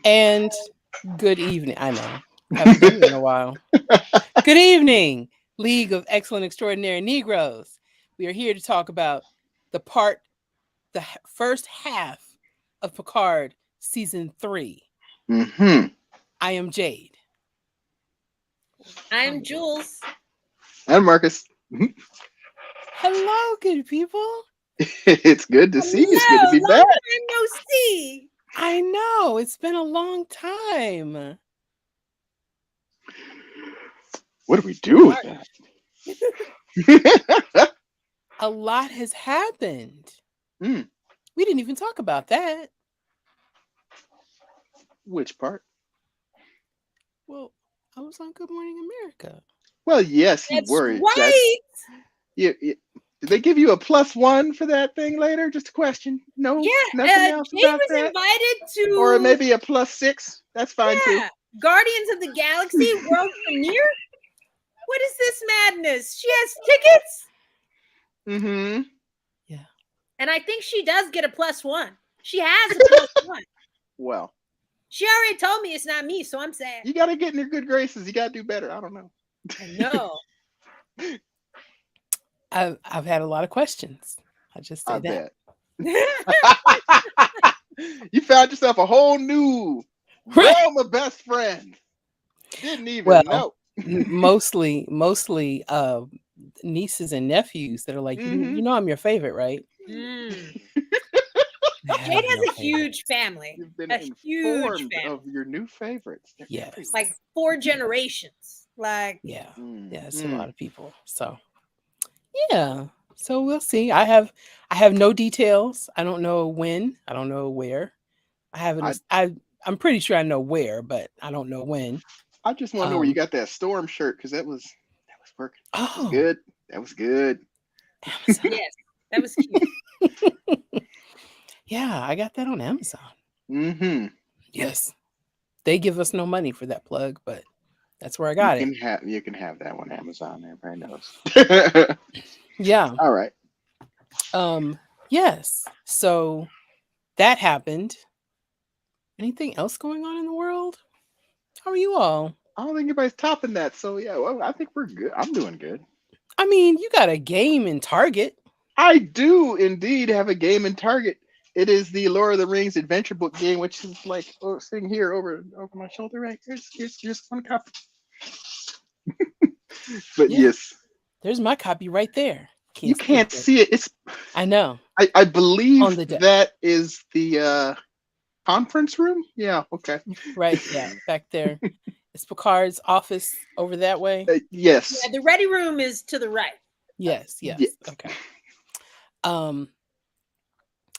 And good evening. I know. Haven't done it in a while. Good evening, League of Excellent Extraordinary Negroes. We are here to talk about the part, first half of Picard season 3. Mm-hmm. I am Jade. I'm Jules. And Marcus. Hello, good people. It's good to see you. It's good to Hello, be long back. time no see. I know it's been a long time. What do we do with that? A lot has happened. Mm, We didn't even talk about that. which part? Well, I was on Good Morning America. Well, yes, you That's were. right. Did they give you a +1 for that thing later? Just a question. No, nothing Yeah, else Jade about was that. invited Or to maybe a +6. That's fine too. Guardians of the Galaxy world premiere. What is this madness? She has tickets, Mm-hmm. Yeah. and I think she does get a +1. She has a +1. Well, She already told me it's not me, so I'm saying. you got to get in your good graces. You got to do better. I don't know. I know. I've had a lot of questions. I just say I that. bet. You found yourself a whole new realm of best friend. Didn't even Well, know. mostly nieces and nephews that are like, Mhm. you know, I'm your favorite, right? Mm. I Jade have has no a huge favorites. family. You've been A huge informed family. of your new favorites. They're Yes. everywhere. Like 4 generations. Like, Yeah, Mm, yeah, it's a mm. lot of people. So yeah, so we'll see. I have no details. I don't know when. I don't know where. I'm pretty sure I know where, but I don't know when. I just want to know where you got that storm shirt because that was working. That was Oh, good. That was good. Amazon. yes, that was cute. Yeah, I got that on Amazon. Mm-hmm. Yes, they give us no money for that plug, but that's where I got it. You can have that one, Amazon. Everybody knows. Yeah. All right. Yes. So that happened. Anything else going on in the world? How are you all? I don't think anybody's topping that. So yeah, well, I think we're good. I'm doing good. I mean, you got a game in Target. I do indeed have a game in Target. It is the Lord of the Rings adventure book game, which is like sitting here over my shoulder. Right, here's one copy. But Yeah. yes, There's my copy right there. you can't but see it. It's I know. I On believe the deck. that is the conference room. Yeah. Okay. Right. Yeah. Back there. It's Picard's office over that way. Yes. Yeah, the ready room is to the right. Yes. Yes. Yes. Okay.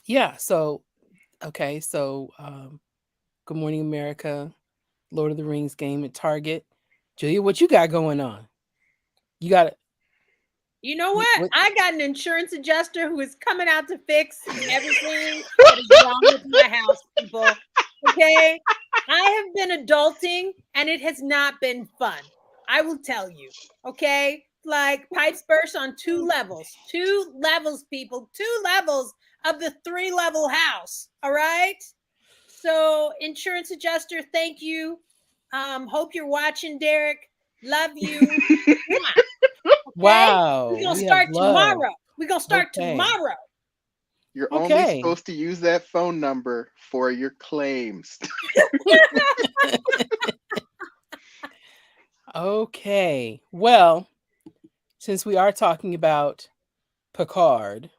Yeah. So. Okay. So. Good Morning America, Lord of the Rings game at Target. Julia, what you got going on? You got it. You know what? What? I got an insurance adjuster who is coming out to fix everything that is wrong with my house, people. Okay? I have been adulting and it has not been fun. I will tell you. Okay? Like pipes burst on 2 levels. 2 levels, people. 2 levels of the 3-level house. All right? So, insurance adjuster, thank you. Hope you're watching, Derek. Love you. Mwah. Okay? Wow. We're gonna we start have love. tomorrow. We're gonna start Okay. tomorrow. You're only Okay. supposed to use that phone number for your claims. Okay. Well, since we are talking about Picard,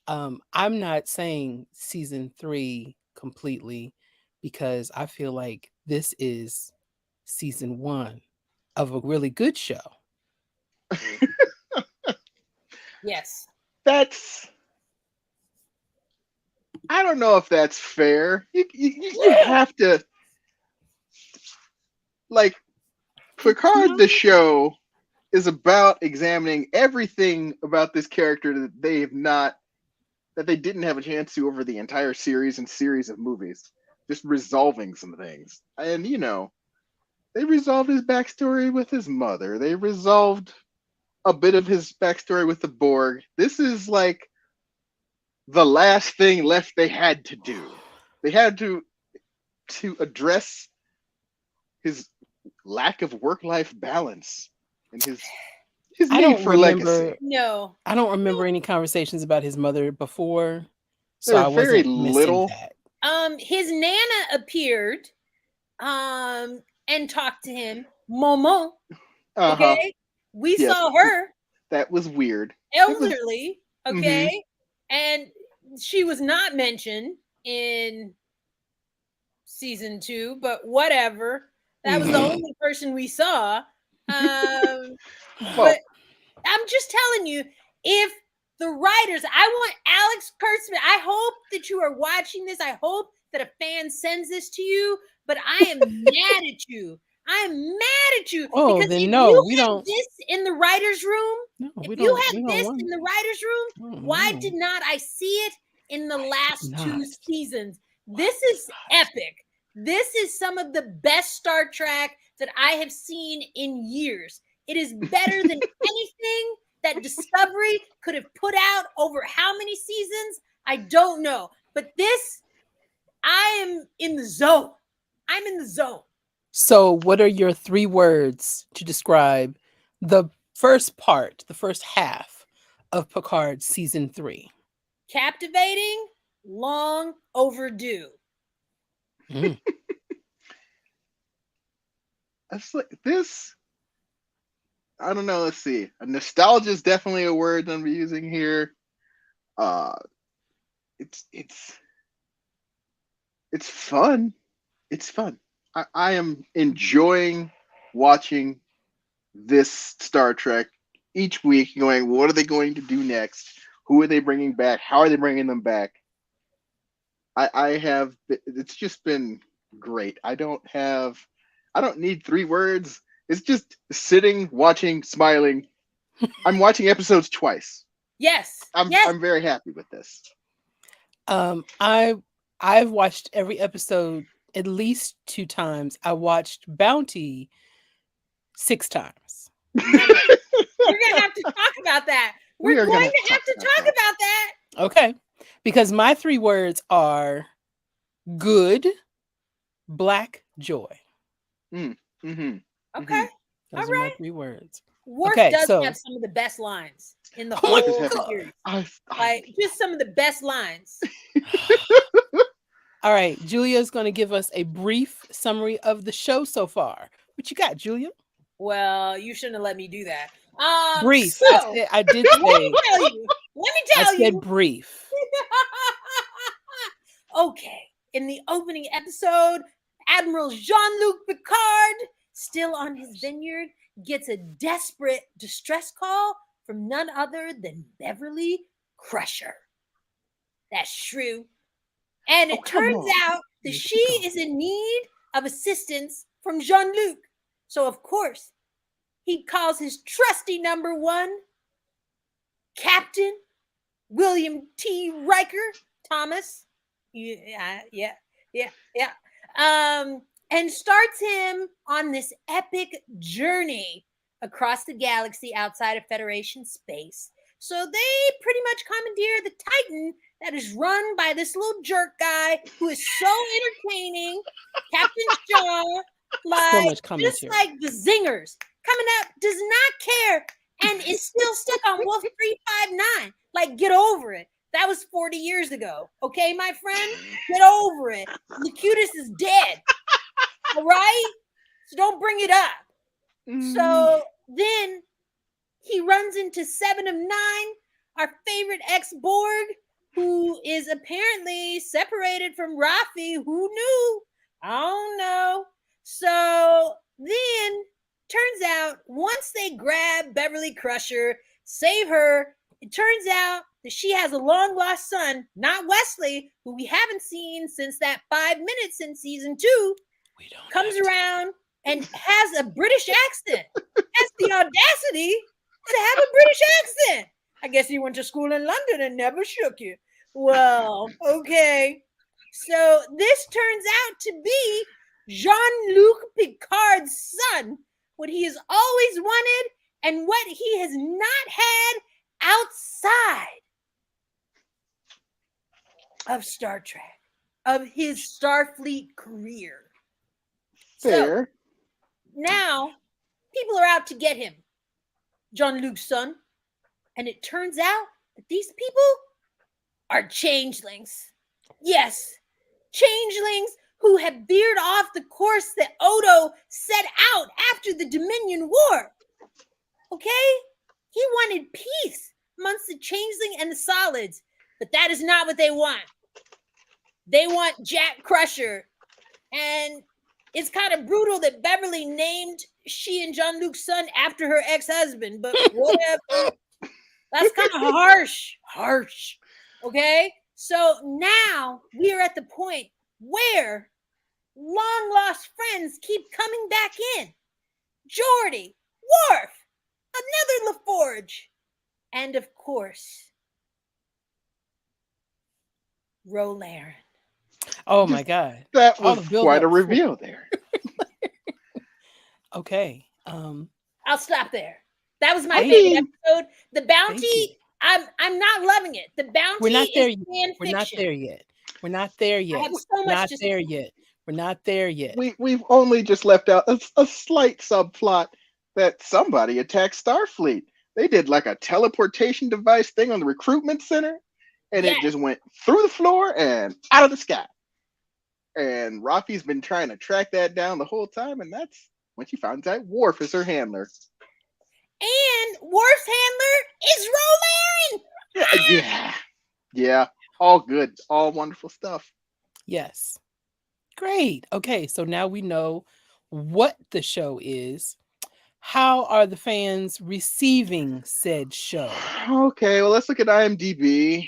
I'm not saying season 3 completely because I feel like this is season 1 of a really good show. Yes. That's I don't know if that's fair. You have to like Picard the show is about examining everything about this character that they didn't have a chance to over the entire series and series of movies. Just resolving some things. And they resolved his backstory with his mother. They resolved a bit of his backstory with the Borg. This is like the last thing left they had to do. They had to to address his lack of work-life balance and his I need don't for legacy. remember. No. I don't remember any conversations about his mother before, so There were I very wasn't missing little. that. His nana appeared and talked to him. Momo. Uh-huh. Okay. We Yes, saw her that was weird. It was elderly. Okay. And she was not mentioned in season 2, but whatever. That was the only person we saw. well, But I'm just telling you, if the writers, I want Alex Kurtzman. I hope that you are watching this. I hope that a fan sends this to you, but I am mad at you. I am mad at you Oh, because then if no, you we had don't. this in the writers' room, No, if we you don't. had We don't this want. in the writers' room, Oh, why no. did not I see it in the last not? 2 seasons? This Why is epic. This is some of the best Star Trek that I have seen in years. It is better than anything that Discovery could have put out over how many seasons? I don't know. But this, I am in the zone. I'm in the zone. So, what are your 3 words to describe the first part, the first half of Picard season 3? Captivating, long overdue. Mm. That's like this. I don't know. Let's see. Nostalgia is definitely a word that I'm using here. It's fun. It's fun. I am enjoying watching this Star Trek each week, going, what are they going to do next? Who are they bringing back? How are they bringing them back? I have. It's just been great. I don't need 3 words. It's just sitting, watching, smiling. I'm watching episodes twice. Yes. I'm very happy with this. I've watched every episode at least 2 times. I watched Bounty 6 times. We're gonna have to talk about that. We We're are going gonna to have to talk about that. Okay. Because my 3 words are good, black, joy. Mm-hmm. Okay. Those All are my right. 3 words. Worf Okay, does so have some of the best lines in the Oh my whole God. series. I Like just some of the best lines. all right, Julia's going to give us a brief summary of the show so far. What you got, Julia? Well, you shouldn't have let me do that. Brief. So I did let say. me tell you. Let me I tell said you. brief. Okay. In the opening episode, Admiral Jean-Luc Picard, still on his vineyard, gets a desperate distress call from none other than Beverly Crusher. That's true. And it come turns on. out that she is in need of assistance from Jean-Luc. So, of course, he calls his trusty number 1, Captain William T. Riker Thomas. Yeah. And starts him on this epic journey across the galaxy outside of Federation space. So they pretty much commandeer the Titan that is run by this little jerk guy who is so entertaining, Captain Shaw, So much just commentary. like the zingers, coming up, does not care, and is still stuck on Wolf 359. Like, get over it. That was 40 years ago. Okay, my friend? Get over it. Locutus is dead. All right? So don't bring it up. So then he runs into 7 of 9, our favorite ex-Borg, who is apparently separated from Rafi. Who knew? I don't know. So then turns out once they grab Beverly Crusher, save her, it turns out that she has a long lost son, not Wesley, who we haven't seen since that 5 minutes in season 2, comes around and has a British accent, has the audacity to have a British accent. I guess he went to school in London and never shook you. Well, okay. So this turns out to be Jean-Luc Picard's son, what he has always wanted and what he has not had outside of Star Trek. of his Starfleet career. So Fair. now people are out to get him, Jean-Luc's son. And it turns out that these people are changelings. Yes, changelings who have veered off the course that Odo set out after the Dominion War. Okay? He wanted peace amongst the changeling and the solids, but that is not what they want. They want Jack Crusher. And it's kind of brutal that Beverly named she and Jean-Luc's son after her ex-husband, but whatever. That's kind of harsh. Okay? So now we are at the point where long lost friends keep coming back in. Geordi, Worf, another LaForge, and of course, Rolaren. Oh my God. That All was the build quite a up reveal there. Okay. I'll stop there. That was my I favorite mean, episode. The Thank you. bounty, I'm not loving it. The bounty We're not there is yet. fan We're not fiction. there yet. We're not there I yet. have so much Not to there say. yet. We're not there yet. We've only just left out a slight subplot that somebody attacked Starfleet. They did like a teleportation device thing on the recruitment center, and Yes. it just went through the floor and out of the sky. And Rafi's been trying to track that down the whole time, and that's when she finds out Worf is her handler. And Worf's handler is Rolaren. Yeah, all good, all wonderful stuff. Yes. Great. Okay. So now we know what the show is. How are the fans receiving said show? Okay, well, let's look at IMDb.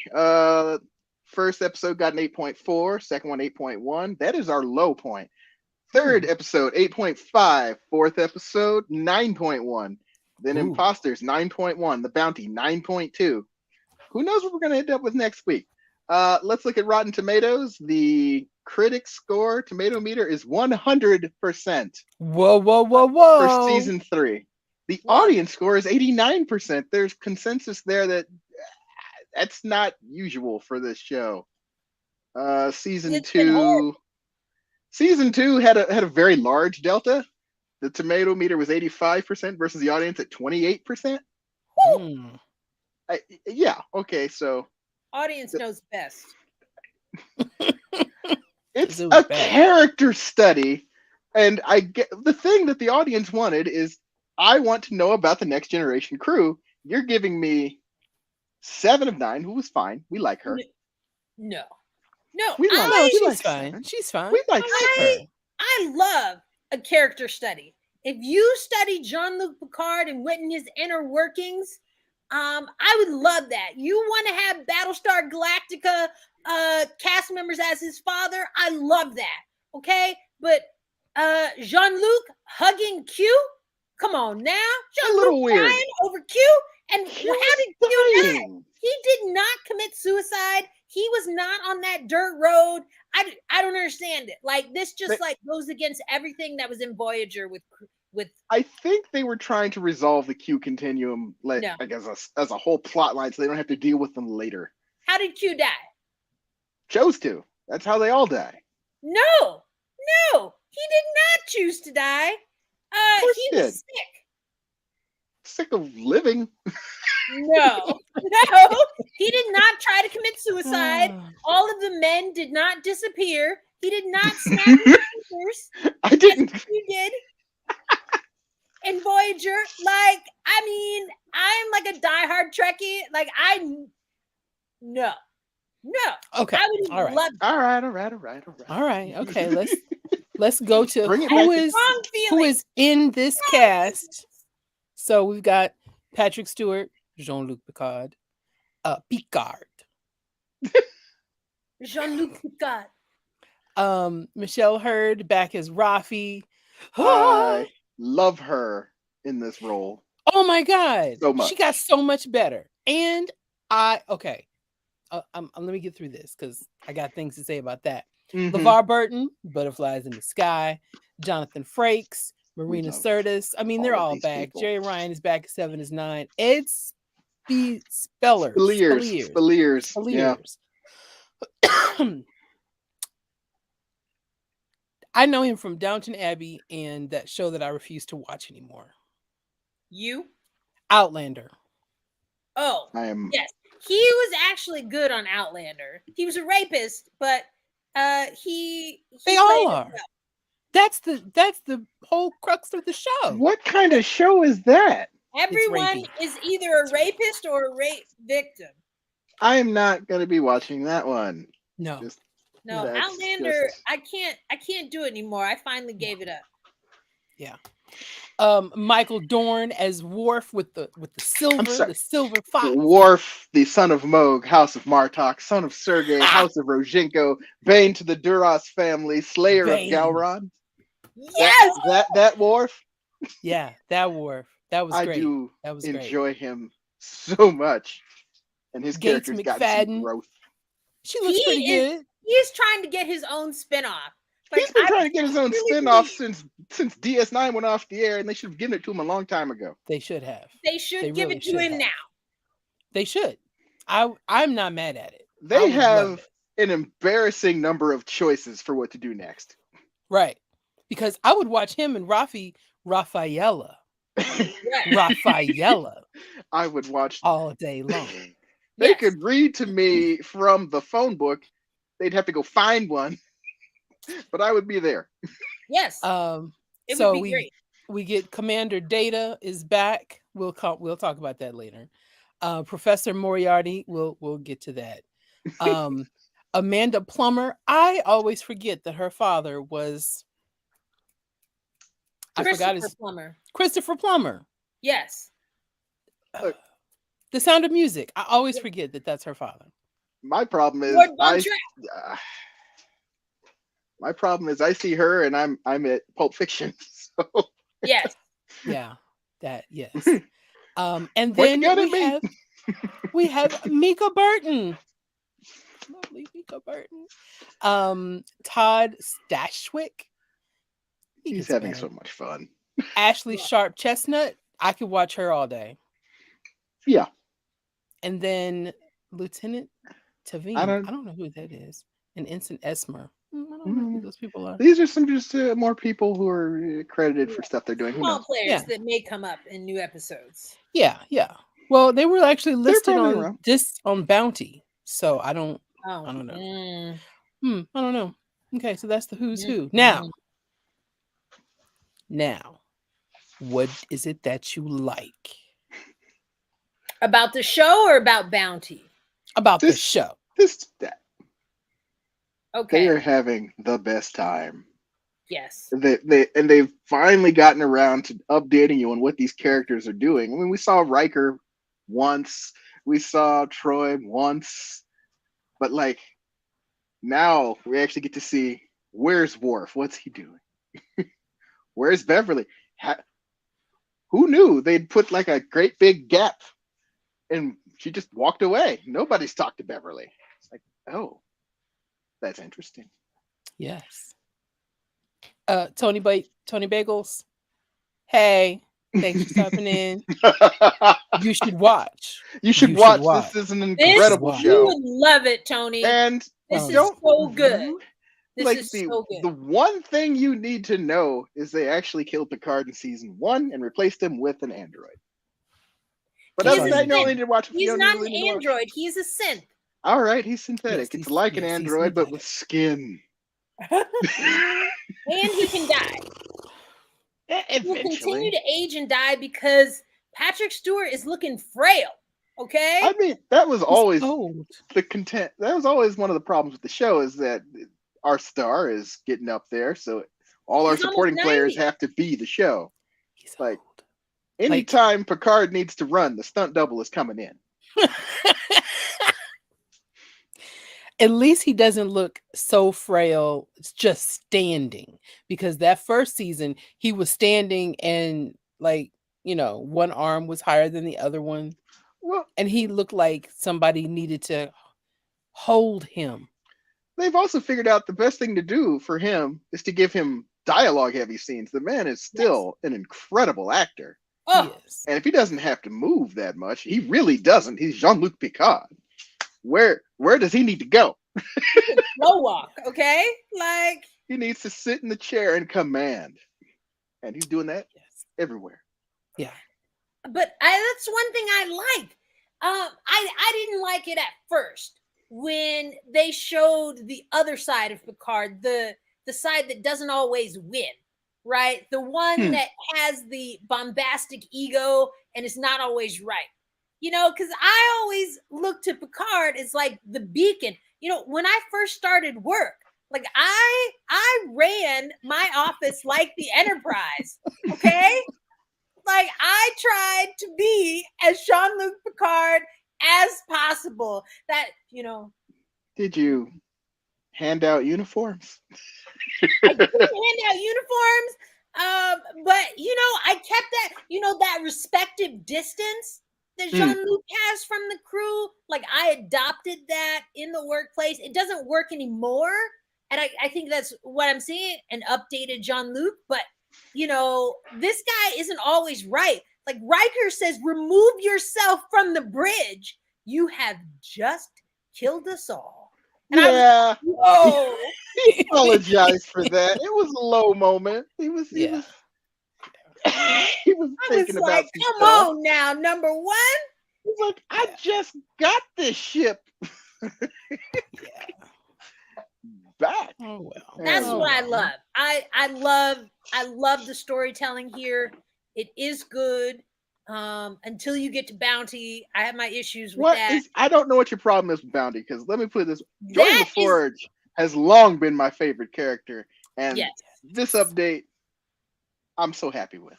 First episode got an 8.4, second one 8.1. That is our low point. Third episode 8.5, fourth episode 9.1. Then Ooh. Imposters 9.1, The Bounty 9.2. Who knows what we're going to end up with next week? Let's look at Rotten Tomatoes. The critic score tomato meter is 100% Whoa, whoa, whoa, for whoa. season 3. The Wow. audience score is 89%. There's consensus there that that's not usual for this show. Season It's been hard. 2 had a very large delta. The tomato meter was 85% versus the audience at 28%. Hmm. Yeah, okay, so Audience knows best. it's It was a bad. character study, and I get the thing that the audience wanted is I want to know about the Next Generation crew. You're giving me 7 of 9, who was fine. We like her. No. We like, No, we she's like fine. 7. She's fine. We like I- 7. I love a character study. If you study Jean-Luc Picard and went in his inner workings, I would love that. You want to have Battlestar Galactica cast members as his father? I love that. Okay, but Jean-Luc hugging Q? Come on now, A little Jean-Luc weird. crying over Q? And She how was did Q die? dying. He did not commit suicide. He was not on that dirt road. I don't understand it. Like this just But- like goes against everything that was in Voyager with I think they were trying to resolve the Q continuum, like No. as a whole plot line, so they don't have to deal with them later. how did Q die? Chose to. That's how they all die. No, he did not choose to die. course He he was did. sick. Sick of living. No, he did not try to commit suicide. All of the men did not disappear. He did not snap his fingers. I didn't. He did. In Voyager, like, I mean, I'm like a diehard Trekkie. Like, no. Okay. I would All right. love All right. All right. Okay. Let's go to Bring it who back. is strong who feelings. is in this cast. So we've got Patrick Stewart, Jean-Luc Picard, Picard, Jean-Luc Picard. Michelle Hurd back as Rafi. I love her in this role. Oh my God. So much. She got so much better. And okay. Let me get through this because I got things to say about that. Mhm. LeVar Burton, Butterflies in the Sky, Jonathan Frakes, Marina love Sirtis. I mean, they're all of all these back. people. Jerry Ryan is back at 7 as 9. Ed Spellers. Spaliers. Yeah. Spaliers. I know him from Downton Abbey and that show that I refuse to watch anymore, You? Outlander. Oh, I am. yes. He was actually good on Outlander. He was a rapist, but he They played all it are. well. That's the whole crux of the show. What kind of show is that? Everyone rapey. is either a rapist or a rape victim. I am not going to be watching that one. No, Just No, That's Outlander, just- I can't do it anymore. I finally gave it up. yeah. Michael Dorn as Worf with the sorry. silver fox. Worf, the son of Moog, House of Martok, son of Sergei, House of Rozhenko, Bane to the Duras family, Slayer Bane. of Galron. Yes! That Worf, Yeah, that Worf. That was I great. do That was great. enjoy him so much, and his Gates character's got some McFadden. growth. She looks He pretty is- good. He's trying to get his own spinoff. He's been I trying to get his own really spin-off believe since DS9 went off the air, and they should have given it to him a long time ago. They should have. They should They give really it to should him have. now. They should. I'm not mad at it. I They would love have it. an embarrassing number of choices for what to do next. Right. Because I would watch him and Rafaela I would watch. all day long. They Yes. could read to me from the phone book. They'd have to go find one, but I would be there. Yes. It So would be great. we get Commander Data is back. We'll talk about that later. Professor Moriarty, we'll get to that. Amanda Plummer, I always forget that her father was I forgot his Plummer. Christopher Plummer. Yes. The Sound of Music. I always forget that that's her father. My problem is Lord Von Trapp. my problem is I see her and I'm at Pulp Fiction. So Yes. Yeah. That yes. And Point then the gun at me. we have Mika Burton. Lovely Mika Burton. Todd Stashwick. He's gets having better. so much fun. Ashley Yeah. Sharp Chestnut. I could watch her all day. Yeah. And then Lieutenant Tavine. I I don't- don't know who that is. And Ensign Esmer. I don't know who Mm. those people are. These are some just more people who are credited for stuff they're doing. Who Small knows? players Yeah. that may come up in new episodes. Yeah. Well, they were actually listed probably on around. on Bounty. So I don't Oh, I don't know. mm. I don't know. Okay, so that's the who's who. Mhm. Now, what is it that you like About the show or about Bounty? about the This- show? That Okay. they are having the best time. Yes. They've finally gotten around to updating you on what these characters are doing. I mean, we saw Riker once, we saw Troy once, but like now we actually get to see where's Worf, what's he doing, where's Beverly. Who knew they'd put like a great big gap, and she just walked away. Nobody's talked to Beverly. It's like, oh, that's interesting. Yes. Tony Bagels. Hey, thanks for stopping in. You should watch. You should watch. This is an incredible You show. would love it, Tony. And This Oh, is don't so good. This like is the so good. the one thing you need to know is they actually killed Picard in season 1 and replaced him with an android. But He's other than a that, you only synth. need to watch. He's you only not really an need to watch. android. He's a synth. All right, he's synthetic. Yes, It's he's- like an yes, he's android, but synthetic. with skin. And he can die. He will continue Eventually. to age and die because Patrick Stewart is looking frail. Okay? I mean, that was always old. the content. That was always one of the problems with the show is that our star is getting up there, so all our He's almost supporting players 90. have to be the show. He's Like- old. Anytime Picard needs to run, the stunt double is coming in. At least he doesn't look so frail just standing, because that first season he was standing and like, one arm was higher than the other one, Well, and he looked like somebody needed to hold him. they've also figured out the best thing to do for him is to give him dialogue heavy scenes. The man is still an incredible actor. Oh, Yes. And if he doesn't have to move that much, he really doesn't. He's Jean-Luc Picard. Where does he need to go? slow walk. Okay? Like, He needs to sit in the chair and command. And he's doing that Yes. everywhere. Yeah. But that's one thing I like. I didn't like it at first when they showed the other side of Picard, the side that doesn't always win, right? The one that has the bombastic ego and is not always right. You know, because I always look to Picard as like the beacon. You know, when I first started work, like I ran my office like the Enterprise. Okay. Like I tried to be as Jean-Luc Picard as possible. That, you know, Did you hand out uniforms? I didn't hand out uniforms, but you know, I kept that, you know, that respective distance that Jean-Luc has from the crew. Like I adopted that in the workplace. It doesn't work anymore. And I think that's what I'm seeing, an updated Jean-Luc, but you know, this guy isn't always right. Like Riker says, remove yourself from the bridge. You have just killed us all. And yeah. I was like, whoa. He apologized for that. It was a low moment. He was he was he was I thinking was about like, some come stuff. on now, number one. He's like, I just got this ship Yeah. back. Oh well. That's Oh, what I well. love. I love the storytelling here. It is good. Until you get to Bounty, I have my issues with that. I don't know what your problem is with Bounty, because let me put it this: Jordan That is LaForge has long been my favorite character, and yes. this update, I'm so happy with.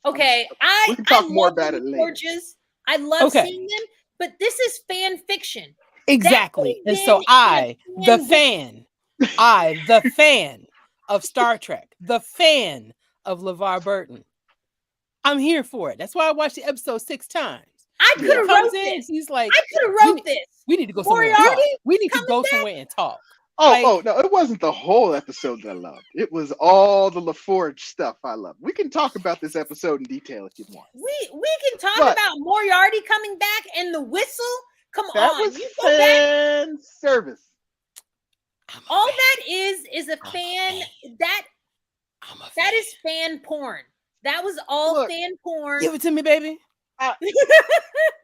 Okay. We can talk I more love about the it later. Forges. I love Okay. seeing them, but this is fan fiction. Exactly. That And so could I, have the been fan of Star Trek, the fan of LeVar Burton, I'm here for it. That's why I watched the episode 6 times. I Yeah. could have He comes wrote in, this. he's like, I could have we wrote need, this. we need to go somewhere and talk. Moriarty We need to coming go back. somewhere and talk. Oh, Like- no, it wasn't the whole episode that I loved. It was all the LaForge stuff I loved. We can talk about this episode in detail if you want. We can talk But- about Moriarty coming back and the whistle. Come That on, was you go back. fan service. I'm a All fan. that is a I'm a fan. fan. That I'm a fan. that is fan porn. That was all Look, fan porn. Give it to me, baby.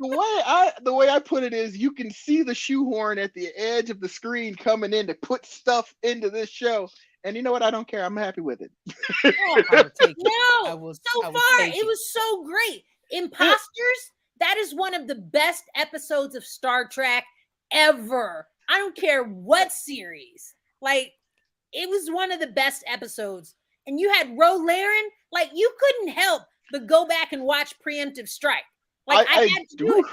The way I put it is, you can see the shoehorn at the edge of the screen coming in to put stuff into this show, and you know what? I don't care. I'm happy with it. I will take it. No, I will, so I will far take it was so great. Imposters, that is one of the best episodes of Star Trek ever. I don't care what series. Like, it was one of the best episodes. And you had Ro Laren, like you couldn't help but go back and watch Preemptive Strike. Like I had to do it.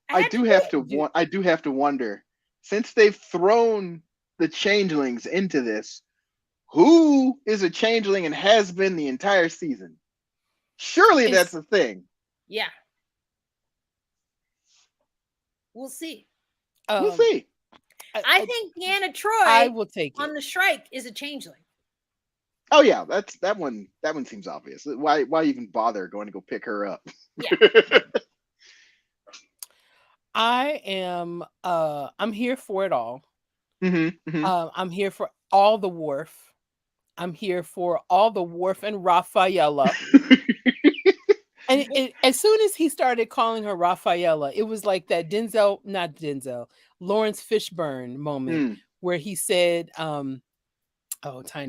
I do have to wonder, since they've thrown the changelings into this, who is a changeling and has been the entire season? Surely that's a thing. Yeah. We'll see. We'll see. I think Deanna Troy I will take on it. the Shrike is a changeling. Oh yeah, that one seems obvious. Why even bother going to go pick her up? Yeah. I'm here for it all. Mm-hmm. I'm here for all the Worf. I'm here for all the Worf and Rafaela. And as soon as he started calling her Rafaela, it was like that Lawrence Fishburne moment where he said, Tyne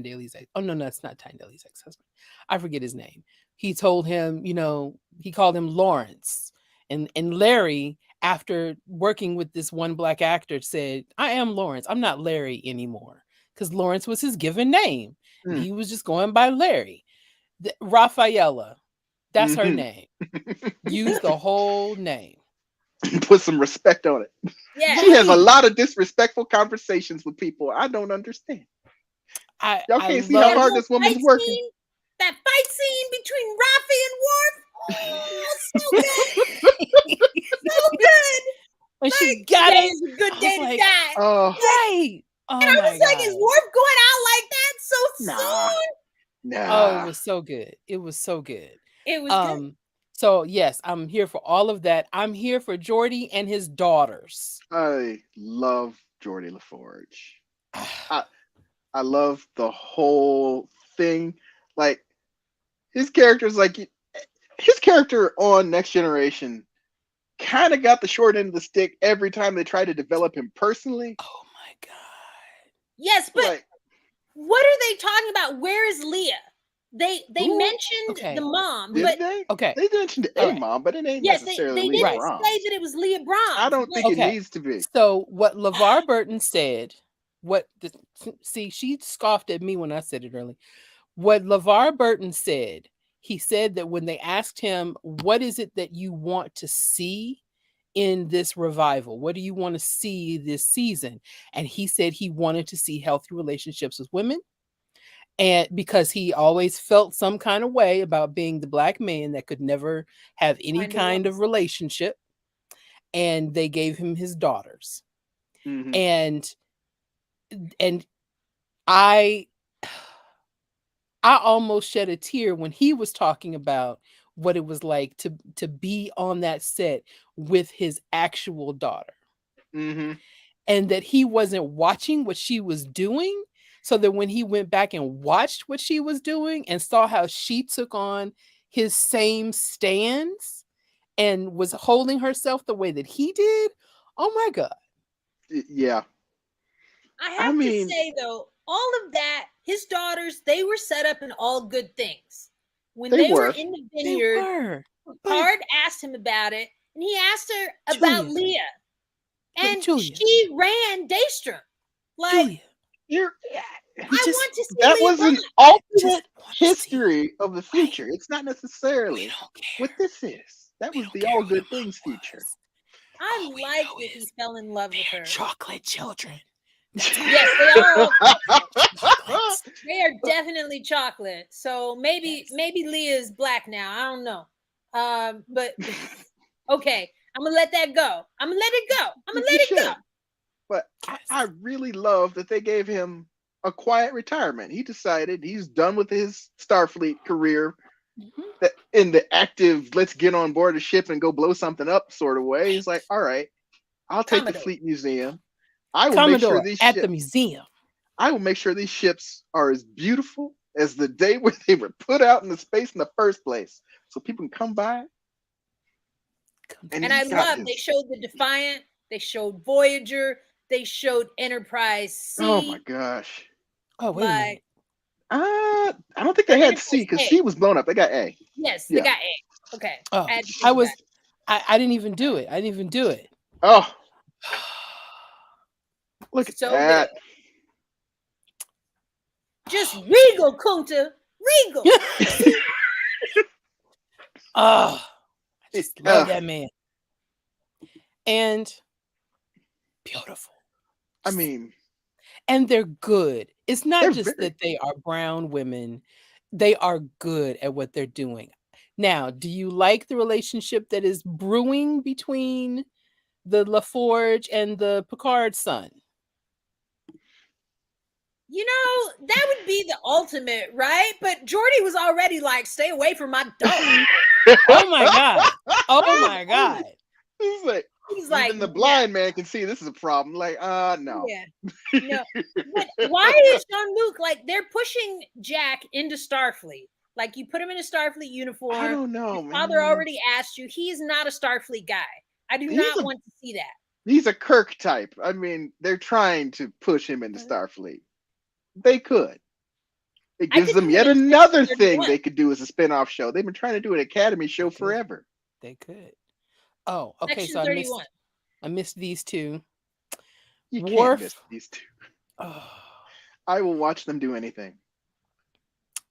Daly's ex. Oh, no, it's not Tyne Daly's ex-husband. I forget his name. He told him, he called him Lawrence. And Larry, after working with this one black actor, said, I am Lawrence. I'm not Larry anymore. Because Lawrence was his given name. He was just going by Larry. Rafaela. That's her name. Use the whole name. Put some respect on it. Yeah. She has a lot of disrespectful conversations with people I don't understand. Y'all can't see how hard this woman's working. That fight scene between Rafi and Worf. Oh, so good. So good. When she got Today it, is a good I day was to like, die. Oh, right. Oh, And I was my like, God. is Worf going out like that so Nah. soon? Oh, it was so good. It was so good. It was good. So yes, I'm here for all of that. I'm here for Geordi and his daughters. I love Geordi LaForge. I love the whole thing. Like his character's like his character on Next Generation kind of got the short end of the stick every time they tried to develop him personally. Oh my god. Yes, but Like, what are they talking about? Where is Leah? They Who? mentioned the mom, did but they? Okay. They mentioned a Alright. mom, but it ain't yes, necessarily they Leah didn't Brahms. say that it was Leah Brahms. I don't think Like, it Okay. needs to be. So what LeVar Burton said, see, she scoffed at me when I said it earlier. What LeVar Burton said, he said that when they asked him, what is it that you want to see in this revival? What do you want to see this season? And he said he wanted to see healthy relationships with women. And because he always felt some kind of way about being the black man that could never have any Find a kind woman. of relationship. And they gave him his daughters. Mhm. And I almost shed a tear when he was talking about what it was like to be on that set with his actual daughter. Mhm. And that he wasn't watching what she was doing, so that when he went back and watched what she was doing and saw how she took on his same stands and was holding herself the way that he did, oh my god. Yeah. I have to say though, all of that, his daughters, they were set up in all good things. When they were in the vineyard, Picard asked him about it, and he asked her about Leah. And she ran Daystrom. Like, Julia. I want to see that Leah was an Brahms. alternate history of the future. It's not necessarily what this is. That was the all good things future. I like that he fell in love with her. Chocolate children. Yes, they are. They are definitely chocolate. So maybe Leah is black now. I don't know. But okay, I'm gonna let that go. I'm gonna let it go. But I really love that they gave him a quiet retirement. He decided he's done with his Starfleet career. That in the active, let's get on board a ship and go blow something up sort of way. He's like, all right, I'll take the Fleet Museum. I will make sure these at the museum. I will make sure these ships are as beautiful as the day where they were put out into space in the first place, so people can come by. And I love they showed the Defiant, they showed Voyager, they showed Enterprise C. Oh my gosh! Oh wait a minute. I don't think they had C because she was blown up. They got A. Yes, they got A. Okay. Oh, I didn't even do it. Oh, look at that. Good. Just regal, Kunta. Regal. Oh, I just love that man. And beautiful. I mean, and they're good. It's not just that they are brown women. They are good at what they're doing. Now, do you like the relationship that is brewing between the LaForge and the Picard son? You know, that would be the ultimate, right? But Geordi was already like, stay away from my dog. Oh my God. Oh my God. He's like, even the blind man can see this is a problem. Like, no. Yeah. No. But why is Jean-Luc like they're pushing Jack into Starfleet? Like you put him in a Starfleet uniform. I don't know. His father already asked you. He is not a Starfleet guy. I do not want to see that. He's a Kirk type. I mean, they're trying to push him into Starfleet. They could. It gives them yet another thing they could do as a spin-off show. They've been trying to do an Academy show forever. They could. Oh, okay. Section 31. I missed these two. You can't miss these two. Oh. I will watch them do anything.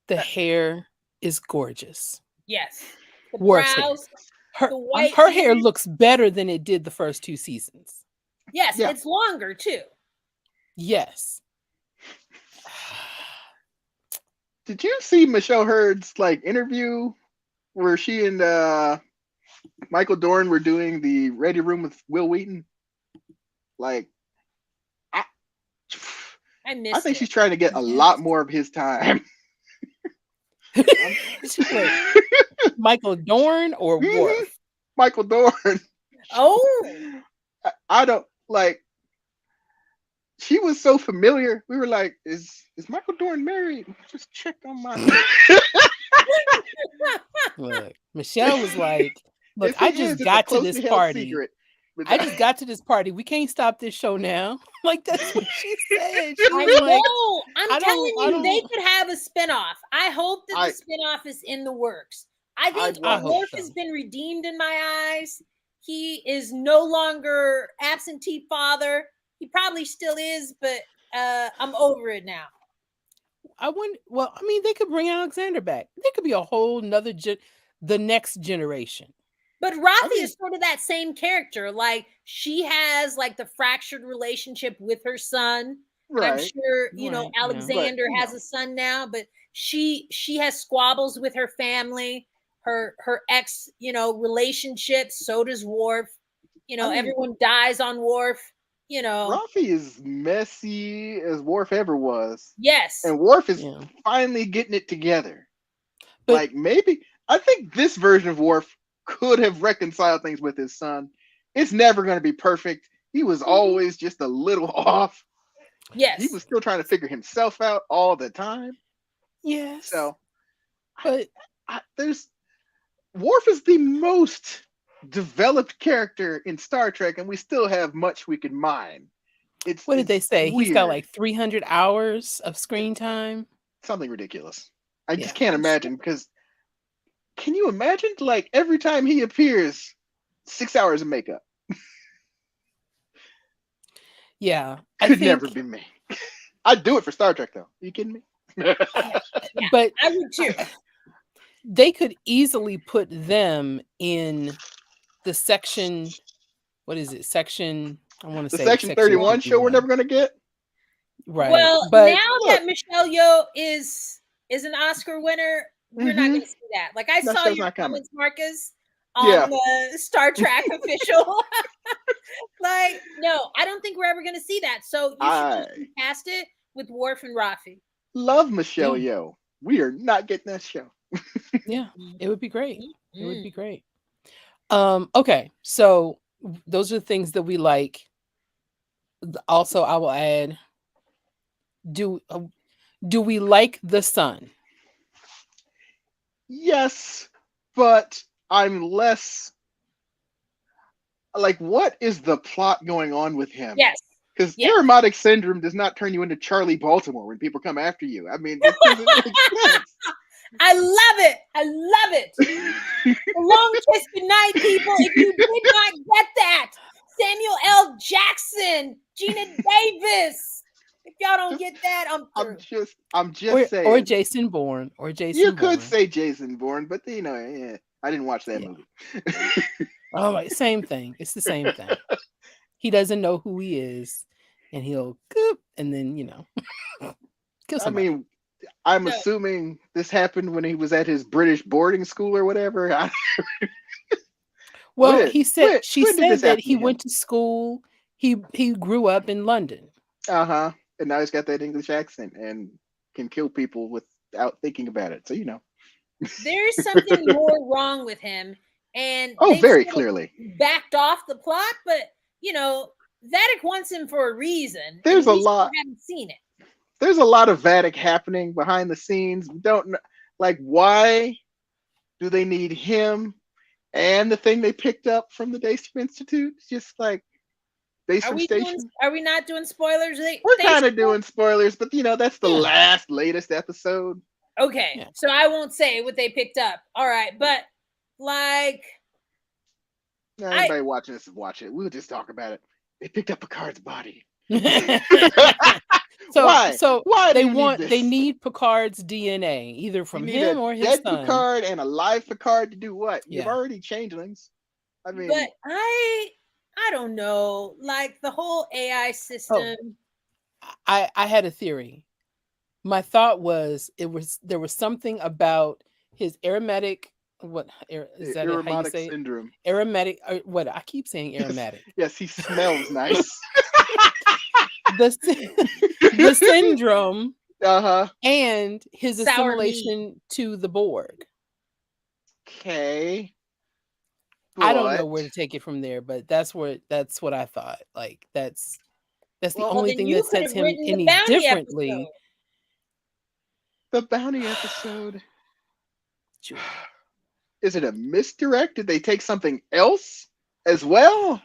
The hair is gorgeous. Yes. The brows. Her hair looks better than it did the first two seasons. Yes, it's longer too. Yes. Did you see Michelle Hurd's interview where she and Michael Dorn were doing the Ready Room with Will Wheaton? I think she's trying to get a lot more of his time. Michael Dorn or Worf? Michael Dorn. Oh, I don't she was so familiar. We were like, is Michael Dorn married? Just check on my. Look, Michelle was like, "Look, If I he just is, it's a got to this closely held party. secret. But I just got to this party. We can't stop this show now." Like that's what she said. She I was like, know. I'm telling I you, they don't. could have a spinoff. I hope that the I spinoff is in the works. I think I hope Worf so. has been redeemed in my eyes. He is no longer absentee father. He probably still is, but I'm over it now. I wouldn't. Well, I mean, they could bring Alexander back. They could be a whole nother the next generation. But Rafi is sort of that same character. Like she has like the fractured relationship with her son. right. I'm sure you know Right, yeah. Alexander But, has a son now, but she has squabbles with her family, her ex, relationships. So does Worf. Everyone dies on Worf. Rafi is messy as Worf ever was, Yes. and Worf is Yeah. finally getting it together. But Like maybe I think this version of Worf could have reconciled things with his son. It's never going to be perfect. He was always just a little off. Yes. He was still trying to figure himself out all the time. yes. So, But there's Worf is the most developed character in Star Trek, and we still have much we can mine. what did they say? Weird. He's got like 300 hours of screen time. Something ridiculous. I Yeah. just can't imagine because can you imagine like every time he appears, 6 hours of makeup? Yeah. Could never be me. I'd do it for Star Trek though. Are you kidding me? But I would too. they could easily put them in the section. What is it? Section. I want to The say Section 31 show we're 51. never gonna get. Right. Well, but now that Michelle Yeoh is an Oscar winner, we're not going to see that. Like I That saw show's your not coming. comments, Marcus, on Yeah. the Star Trek official. Like, no, I don't think we're ever going to see that. So you should just cast it with Worf and Rafi. Love Michelle Yeoh. We are not getting that show. Yeah, it would be great. It would be great. Okay, so those are the things that we like. Also, I will add, do we like the son? Yes, but I'm less like, what is the plot going on with him? Yes. Because aromatic syndrome does not turn you into Charlie Baltimore when people come after you. I mean, this doesn't make sense. I love it. I love it. A long kiss goodnight, people. If you did not get that, Samuel L. Jackson, Gina Davis. If y'all don't get that, I'm through. I'm just saying. Or Jason Bourne. Or Jason You Bourne. could say Jason Bourne, but yeah, I didn't watch that movie. All right, same thing. It's the same thing. He doesn't know who he is, and he'll and then kill somebody. I mean, I'm assuming this happened when he was at his British boarding school or whatever. Well, she said that he went to school. He grew up in London. And now he's got that English accent and can kill people without thinking about it. So there's something more wrong with him, and very clearly backed off the plot. But Vadic wants him for a reason. There's a lot. We haven't seen it. There's a lot of Vadic happening behind the scenes. We don't know, like, why do they need him and the thing they picked up from the Daystrom Institute? It's just like Daystrom Station. Are we not doing spoilers? We're kind of doing spoilers, but that's the latest episode. Okay, so I won't say what they picked up. All right, but like, anybody watching this, watch it. We'll just talk about it. They picked up Picard's body. Why they need Picard's DNA, either from him or his dead son. Picard and a live Picard to do what? You've already changelings. I mean, but I don't know. Like the whole AI system. I had a theory. My thought was there was something about his aromatic. What is that? Aromatic syndrome. Aromatic. What I keep saying, aromatic. Yes, he smells nice. the syndrome. And his Sour assimilation to the Borg. Okay. I don't know where to take it from there, but that's what I thought. Like that's That's the Well, only then thing you that could sets have him written the any bounty differently. episode. the bounty episode. Sure. Is it a misdirect? Did they take something else as well?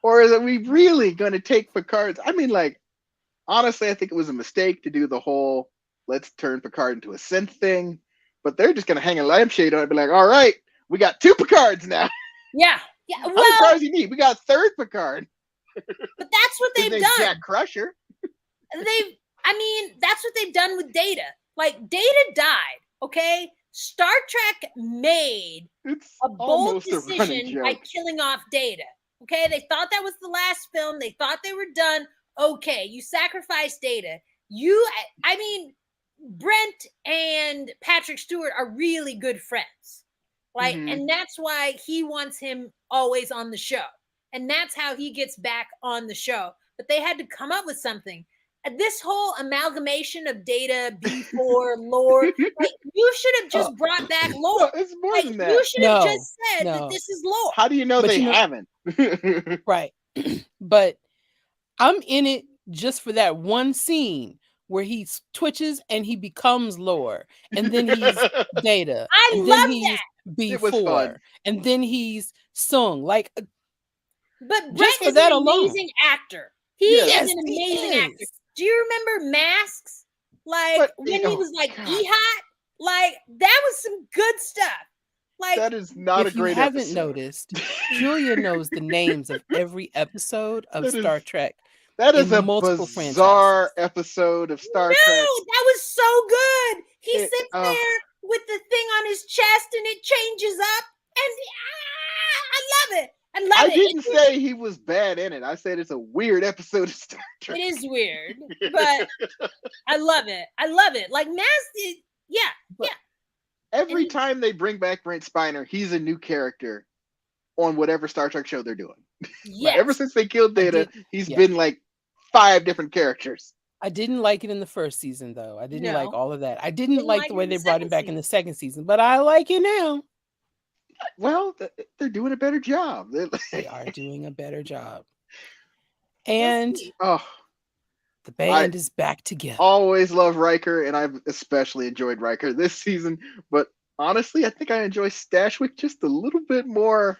Or are we really going to take Picard's? I mean, like, honestly, I think it was a mistake to do the whole let's turn Picard into a synth thing. But they're just going to hang a lampshade on it and be like, all right, we got 2 Picards now. Yeah. How many Well, Picards you need? We got a 3rd Picard. but that's what His they've name's done. Jack Crusher. That's what they've done with Data. Like, Data died, okay? Star Trek made It's a bold almost a running decision by joke. killing off Data. Okay, they thought that was the last film. They thought they were done. Okay, you sacrificed Data. I mean, Brent and Patrick Stewart are really good friends. Like, and that's why he wants him always on the show. And that's how he gets back on the show. But they had to come up with something. This whole amalgamation of Data, B4, lore, like, you should have just brought back lore. No, it's more Like, than that. you should have No, just said that no. this is lore. How do you know But they you know- haven't? Right. But I'm in it just for that one scene where he twitches and he becomes lore, and then he's Data, I and love then he's It was B4, fun. and then he's Sung. Like, But Just Brett for is that an alone. amazing actor. He Yes. is an he amazing is. actor. Do you remember Masks? Like, But- when he was like God. E-Hot? Like, that was some good stuff. Like, That is not If a you great haven't episode. noticed, Julia knows the names of every episode of That is- Star Trek. That is in a multiple bizarre franchises. episode of Star no, Trek. that was so good. He It- sits there with the thing on his chest and it changes up. And I love it. I love I it. didn't say he was bad in it. I said it's a weird episode of Star Trek. It is weird, but I love it. I love it. Like, Nasty, yeah. Every and- time they bring back Brent Spiner, he's a new character on whatever Star Trek show they're doing. Yes. Ever since they killed Data, he's yeah. been like 5 different characters. I didn't like it in the first season, though. I didn't like No. all of that. I didn't Didn't like like the it way in they the brought second him back in season. the second season, but I like it now. Well, they're doing a better job. They are doing a better job. And see. Oh, the band is back together. always love Riker, and I've especially enjoyed Riker this season. But honestly, I think I enjoy Stashwick just a little bit more.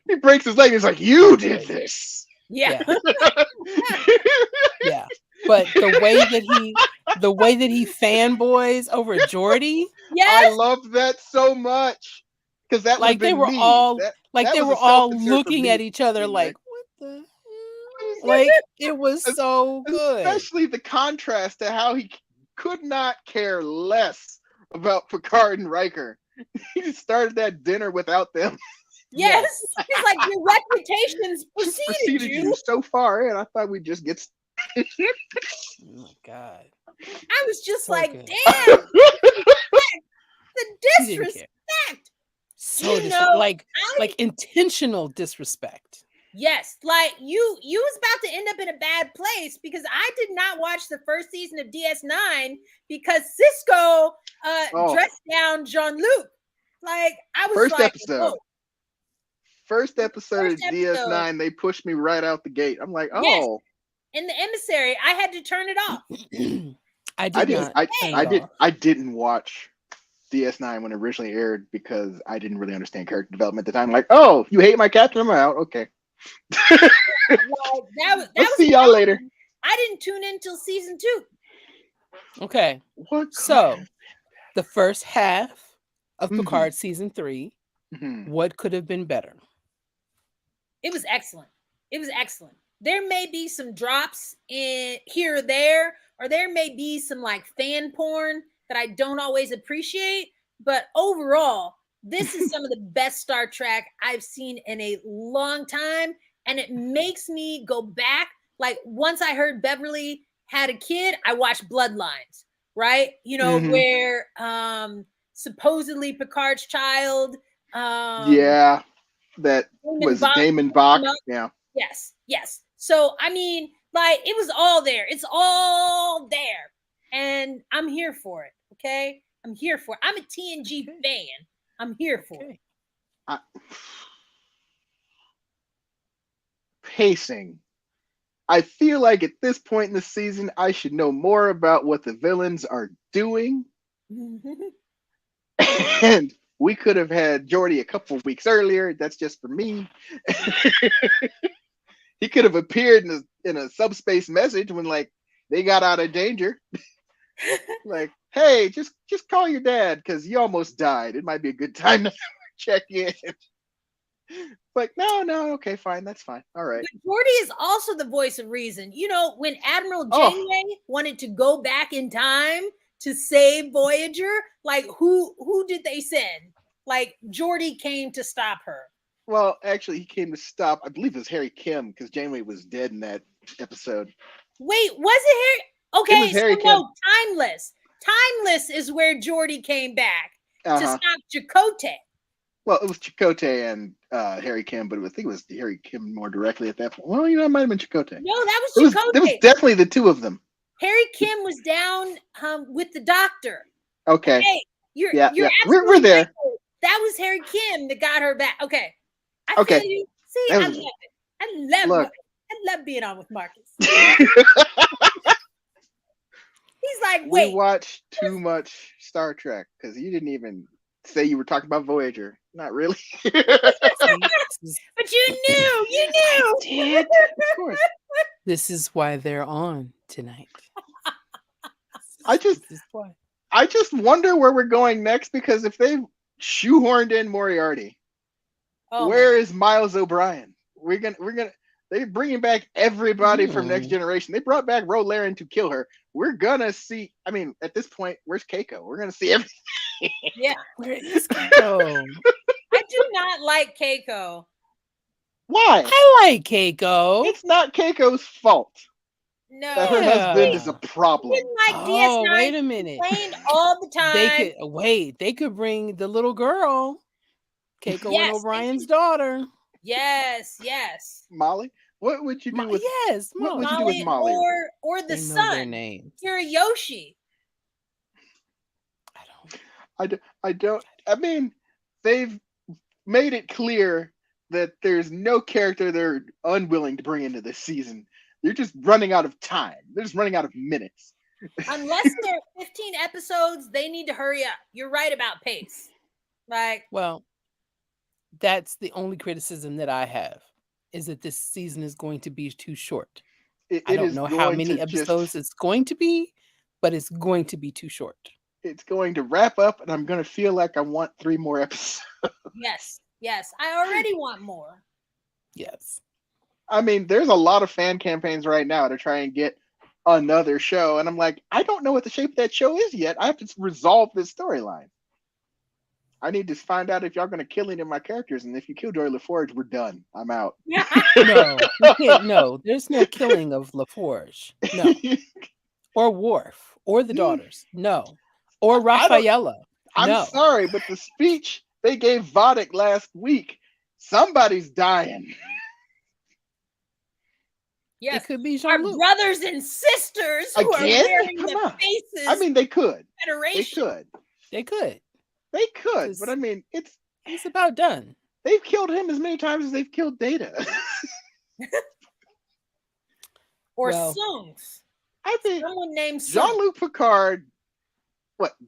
He breaks his leg. And he's like, "You did this." Yeah. Yeah. But the way that he fanboys over Geordie, I Yes. love that so much because that like would've they been were me. all That they was were a all self-insert for looking me, at each other being like, what the hell? Like, it was so good. especially the contrast to how he could not care less about Picard and Riker. He just started that dinner without them. Yes. He's like, your reputation's Just preceded you. so far in. I thought we'd just get. Oh my god. I was just So like, good. damn, the He didn't care. disrespect. So You know, like intentional disrespect. Yes, like you was about to end up in a bad place because I did not watch the first season of DS9 because Cisco dressed down Jean-Luc. Like, I was First like, episode. whoa. First episode First of DS9, they pushed me right out the gate. I'm like, oh, Yes. In the emissary, I had to turn it off. I I did didn't. not. I didn't watch DS9 when it originally aired because I didn't really understand character development at the time. Like, oh, you hate my captain? I'm out. Okay. Like, that Let's was see y'all later. I didn't tune in till season 2. Okay. What? So the first half of Mhm. Picard season 3, Mhm. what could have been better? It was excellent. It was excellent. There may be some drops in here or there, or there may be some like fan porn that I don't always appreciate, but overall, this is some of the best Star Trek I've seen in a long time, and it makes me go back. Like, once I heard Beverly had a kid, I watched Bloodlines, right? You know, Mhm. where supposedly Picard's child Yeah, that was Bach- Damon Bach. Bach- Yeah. Yes. So, I mean, like, it was all there. It's all there. And I'm here for it. Okay. I'm here for it. I'm a TNG fan. I'm here for it. Okay. I, pacing, I feel like at this point in the season, I should know more about what the villains are doing. And we could have had Geordi a couple of weeks earlier. That's just for me. He could have appeared in a subspace message when like they got out of danger. Like, hey, just call your dad because you almost died. It might be a good time to check in. Like, no, okay, fine, that's fine. All right. But Geordi is also the voice of reason. You know, when Admiral Janeway wanted to go back in time to save Voyager, like who did they send? Like Geordi came to stop her. Well, actually, he came to stop. I believe it was Harry Kim because Janeway was dead in that episode. Wait, was it Harry? Okay, It was Harry so no, Timeless. Timeless is where Geordi came back to stop Chakotay. Well, it was Chakotay and Harry Kim, but I think it was Harry Kim more directly at that point. Well, you know, it might have been Chakotay. No, that was Chakotay. It was definitely the two of them. Harry Kim was down with the doctor. Okay. You're we're there. Right. That was Harry Kim that got her back. Okay. Okay. Feel you. See, I love it. I love being on with Marcus. He's like, wait. We watched too much Star Trek because you didn't even say you were talking about Voyager. Not really. But you knew. I did. Of course. This is why they're on tonight. I just wonder where we're going next because if they've shoehorned in Moriarty, where is Miles O'Brien? They're bringing back everybody from Next Generation. They brought back Ro Laren to kill her. We're gonna see. I mean, at this point, where's Keiko? We're gonna see everything. Yeah, where is Keiko? I do not like Keiko. Why? I like Keiko. It's not Keiko's fault. No, that her husband is a problem. Like DS9 wait a minute. Playing all the time. They could bring the little girl, Keiko and O'Brien's daughter. Yes. Molly. What would you do with? Yes, Molly. What would you do with Molly? Or the they know son, their names. Kiriyoshi. I don't. I mean, they've made it clear that there's no character they're unwilling to bring into this season. They're just running out of time. They're just running out of minutes. Unless there are 15 episodes, they need to hurry up. You're right about pace. Well, that's the only criticism that I have, is that this season is going to be too short. I don't know how many episodes it's going to be, but it's going to be too short. It's going to wrap up, and I'm going to feel like I want 3 more episodes. Yes. I already want more. Yes. I mean, there's a lot of fan campaigns right now to try and get another show, and I'm like, I don't know what the shape of that show is yet. I have to resolve this storyline. I need to find out if y'all going to kill any of my characters, and if you kill Joy LaForge, we're done. I'm out. No, you can't. No, there's no killing of LaForge. No. Or Worf, or the daughters. No. Or Rafaela. I'm sorry, but the speech they gave Vodek last week, somebody's dying. Yes, it could be our Jean-Luc. brothers and sisters who are wearing the faces. I mean, they could. Federation. They could. But I mean, it's about done. They've killed him as many times as they've killed Data. Or Songs. I think someone named Jean-Luc Picard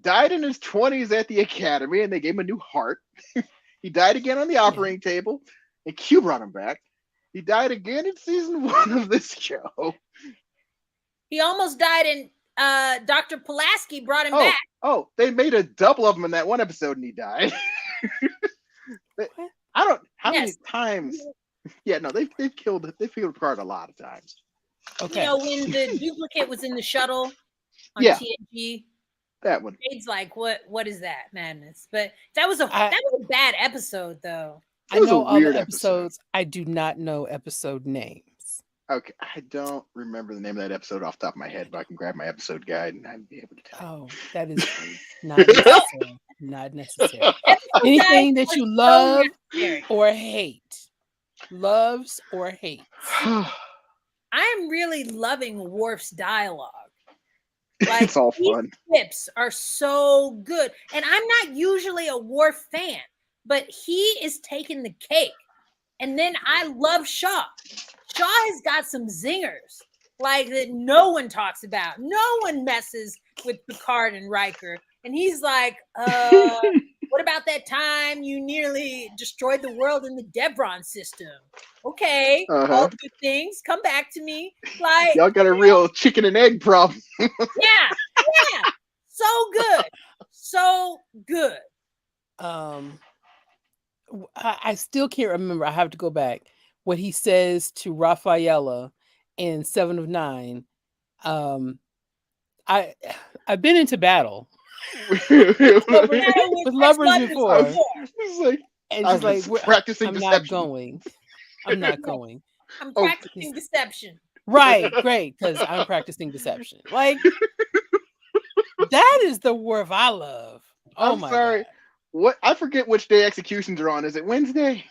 died in his 20s at the academy, and they gave him a new heart. He died again on the operating table, and Q brought him back. He died again in season 1 of this show. He almost died, and Dr. Pulaski brought him back. Oh, they made a double of him in that one episode, and he died. I don't. How many times? Yeah, no, they've killed Picard a lot of times. Okay. You know, when the duplicate was in the shuttle on TNG. That one. Jade's like, what is that madness? But that was a bad episode, though. I know all the episodes. I do not know episode names. Okay, I don't remember the name of that episode off the top of my head, but I can grab my episode guide and I'd be able to tell. Oh, that is not necessary. Not necessary. Anything that you love or hate. Loves or hates. I am really loving Worf's dialogue. Like, it's all fun. Clips are so good. And I'm not usually a Worf fan, but he is taking the cake. And then I love Shaw. Shaw has got some zingers like that no one talks about. No one messes with Picard and Riker. And he's like, what about that time you nearly destroyed the world in the Devron system? Okay, all good things. Come back to me. Like, y'all got a real chicken and egg problem. yeah. So good. So good. I still can't remember. I have to go back. What he says to Rafaela in 7 of 9. I've been into battle with lovers before. It's like, and she's like, practicing I'm deception. not going. I'm not going. I'm practicing deception. Right, great, because I'm practicing deception. Like, that is the Worf I love. Oh, I'm my sorry. God. What? I forget which day executions are on. Is it Wednesday?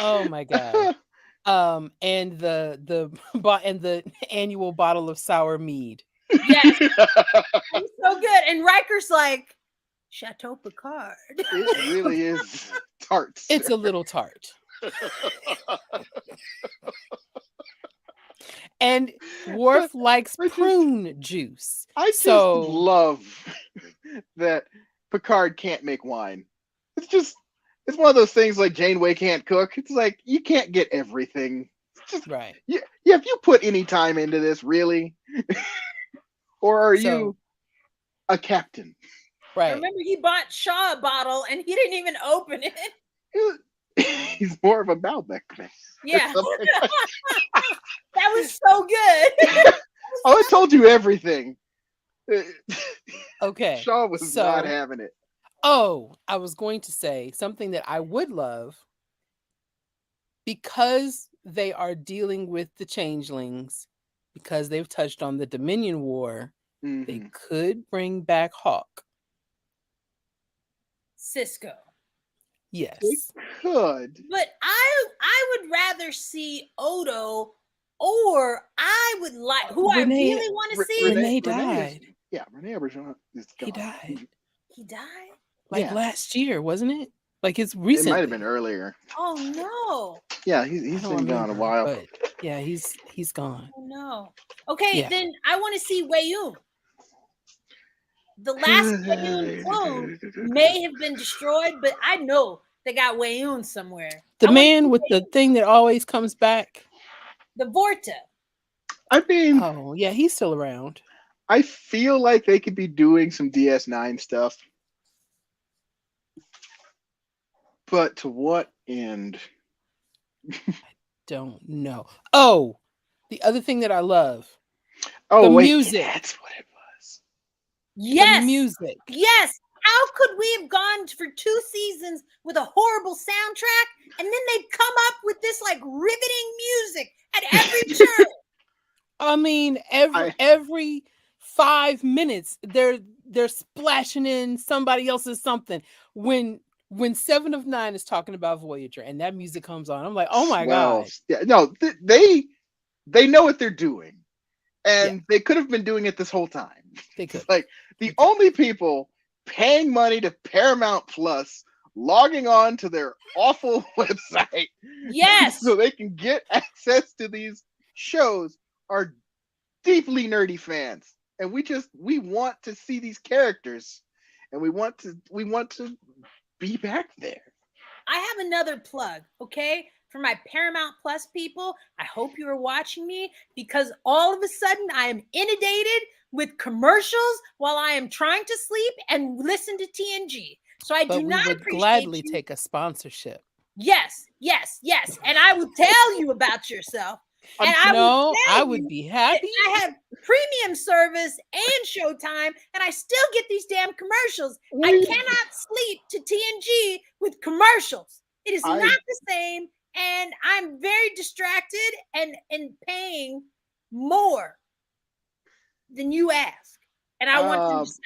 Oh my God. And the annual bottle of sour mead. Yes. It's so good. And Riker's like, Chateau Picard. It really is tart. It's a little tart. And Worf likes prune juice. I just love that Picard can't make wine. It's one of those things like Janeway can't cook. It's like, you can't get everything. Just, right. Yeah, if you put any time into this, really? Or are you a captain? Right. Remember, he bought Shaw a bottle and he didn't even open it. He's more of a Malbec man. Yeah. That was so good. Oh, I told you everything. Okay. Shaw was not having it. Oh, I was going to say something that I would love, because they are dealing with the changelings, because they've touched on the Dominion War, they could bring back Hawk. Cisco. Yes. They could. But I would rather see Odo, or I would like, who I really want to see. Renee died. Renee Auberjonois is gone. He died. He died? Like last year, wasn't it? Like it's recent. It might have been earlier. Oh no. Yeah, he's been gone a while. But yeah, he's gone. Oh no. Okay, then I want to see Weyoun. The last Weyoun clone may have been destroyed, but I know they got Weyoun somewhere. The man with the thing that always comes back. The Vorta. I mean, oh yeah, he's still around. I feel like they could be doing some DS9 stuff. But to what end? I don't know. Oh, the other thing that I love. Oh, the wait, music. That's what it was. Yes. The music. Yes. How could we have gone for 2 seasons with a horrible soundtrack, and then they come up with this like riveting music at every turn? I mean, every 5 minutes they're splashing in somebody else's something. When 7 of 9 is talking about Voyager and that music comes on, I'm like, oh my God. Yeah, no, they know what they're doing. And they could have been doing it this whole time. They could. Like, the only people paying money to Paramount Plus, logging on to their awful website, yes, so they can get access to these shows, are deeply nerdy fans. And we want to see these characters, and we want to be back there. I have another plug, okay? For my Paramount Plus people, I hope you are watching me, because all of a sudden I am inundated with commercials while I am trying to sleep and listen to TNG. So I do not appreciate gladly you. take a sponsorship. Yes. And I will tell you about yourself. And I would be happy. I have premium service and Showtime, and I still get these damn commercials. I cannot sleep to TNG with commercials. It is not the same, and I'm very distracted and paying more than you ask. And I want them to stop.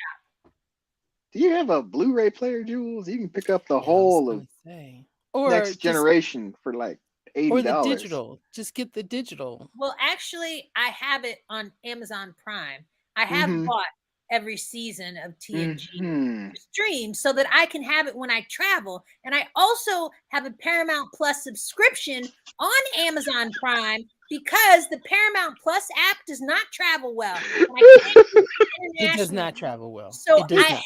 Do you have a Blu-ray player, Jules? You can pick up the whole of Next Generation for like $80. Or the digital. Just get the digital. Well, actually, I have it on Amazon Prime. I have bought every season of TNG Mhm. stream so that I can have it when I travel. And I also have a Paramount Plus subscription on Amazon Prime because the Paramount Plus app does not travel well. And I can't use it It does internationally. not travel well. So It does not.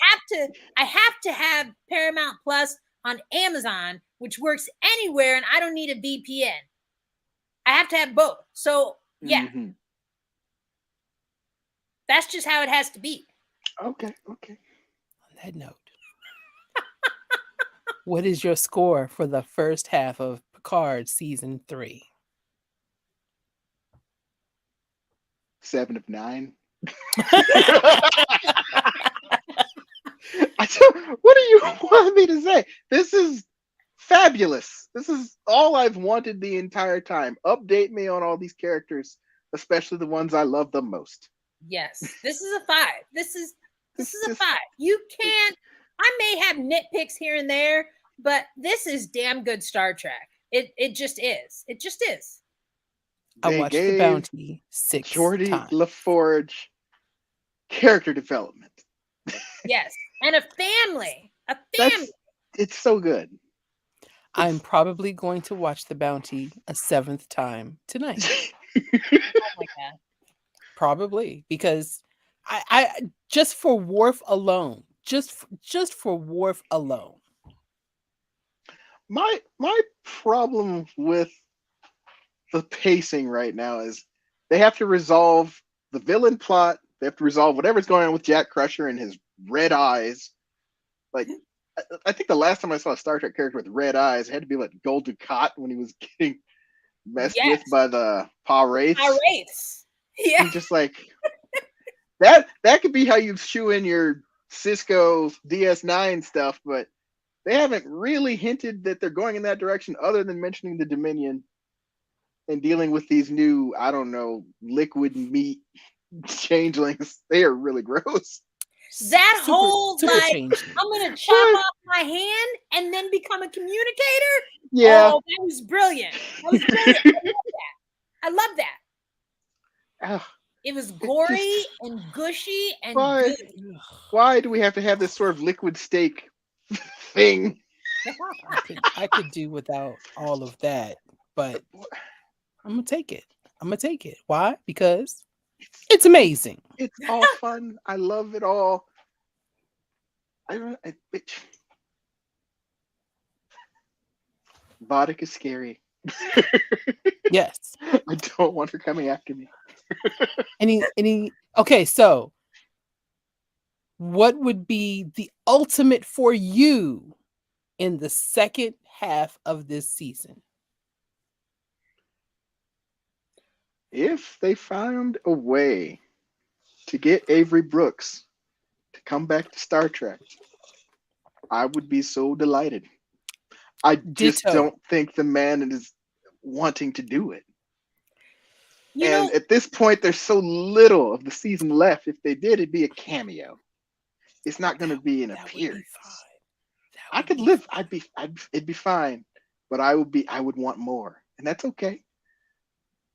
I have to have Paramount Plus on Amazon, which works anywhere, and I don't need a VPN. I have to have both. So yeah, Mhm. that's just how it has to be. Okay. On that note, what is your score for the first half of Picard season 3? 7 of 9. What do you want me to say? This is fabulous. This is all I've wanted the entire time. Update me on all these characters, especially the ones I love the most. Yes, this is a 5. This is a 5. You it- can't. I may have nitpicks here and there, but this is damn good Star Trek. It just is. It just is. I They watched The gave Bounty 6 Geordi times. LaForge character development. Yes, and a family. A That's family. it's so good. I'm probably going to watch The Bounty a 7th time tonight. Oh my god. Probably because I just for Worf alone, just for Worf alone. My problem with the pacing right now is they have to resolve the villain plot. They have to resolve whatever's going on with Jack Crusher and his red eyes. Like, I think the last time I saw a Star Trek character with red eyes, it had to be like Gul Dukat when he was getting messed with by the Pa Wraiths. Pa Wraiths. Yeah. And just like that could be how you shoe in your Cisco DS9 stuff, but they haven't really hinted that they're going in that direction other than mentioning the Dominion and dealing with these new, I don't know, liquid meat changelings. They are really gross. That whole like changeling. I'm gonna chop off my hand and then become a communicator. Yeah. Oh, that was brilliant. That was brilliant. I love that. Ugh, It was gory and gushy and why, good. why do we have to have this sort of liquid steak thing? I could do without all of that, but I'm gonna take it. Why? Because it's amazing. It's all fun. I love it all. Vodka is scary. Yes. I don't want her coming after me. Any okay, so what would be the ultimate for you in the second half of this season? If they found a way to get Avery Brooks to come back to Star Trek, I would be so delighted. I just don't think the man is wanting to do it. And at this point, there's so little of the season left. If they did, it'd be a cameo. It's not going to be an appearance. I could live. It'd be fine. But I would want more, and that's okay.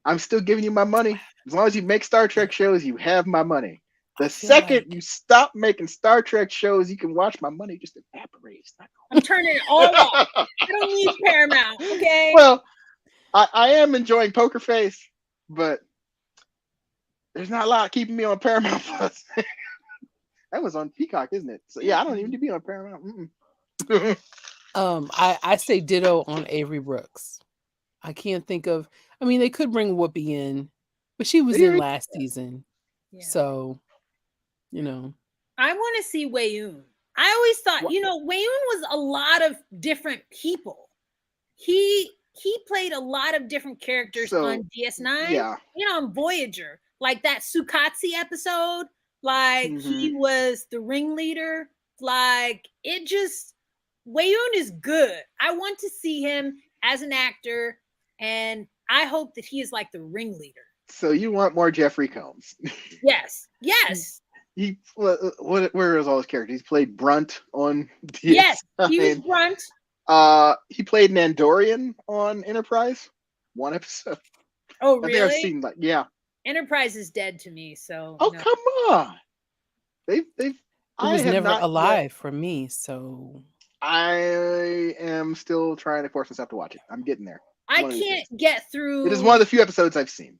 I'm still giving you my money. As long as you make Star Trek shows, you have my money. The second you stop making Star Trek shows, you can watch my money just evaporate. I'm turning it all off. I don't need Paramount, okay? Well, I am enjoying Poker Face, but there's not a lot keeping me on Paramount Plus. That was on Peacock, isn't it? So yeah, I don't even need to be on Paramount. I say ditto on Avery Brooks. I can't think of. I mean, they could bring Whoopi in, but she was in last season, so you know. I want to see Wayoon. I always thought, Wayoon was a lot of different people. He played a lot of different characters on DS9. Yeah. On Voyager, like that Sukatsi episode, like he was the ringleader. Like it just Wayoon is good. I want to see him as an actor, and I hope that he is like the ringleader. So you want more Jeffrey Combs? Yes. Where is all his characters? He's played Brunt on DS9. Yes, he was Brunt. He played an Andorian on Enterprise. One episode. Oh, really? I think I've seen yeah. Enterprise is dead to me, so. Oh, no. Come on. They've. It I was have never not yet. alive for me, so I am still trying to force myself to watch it. I'm getting there. I One of these can't days. get It is through. one of the few episodes I've seen.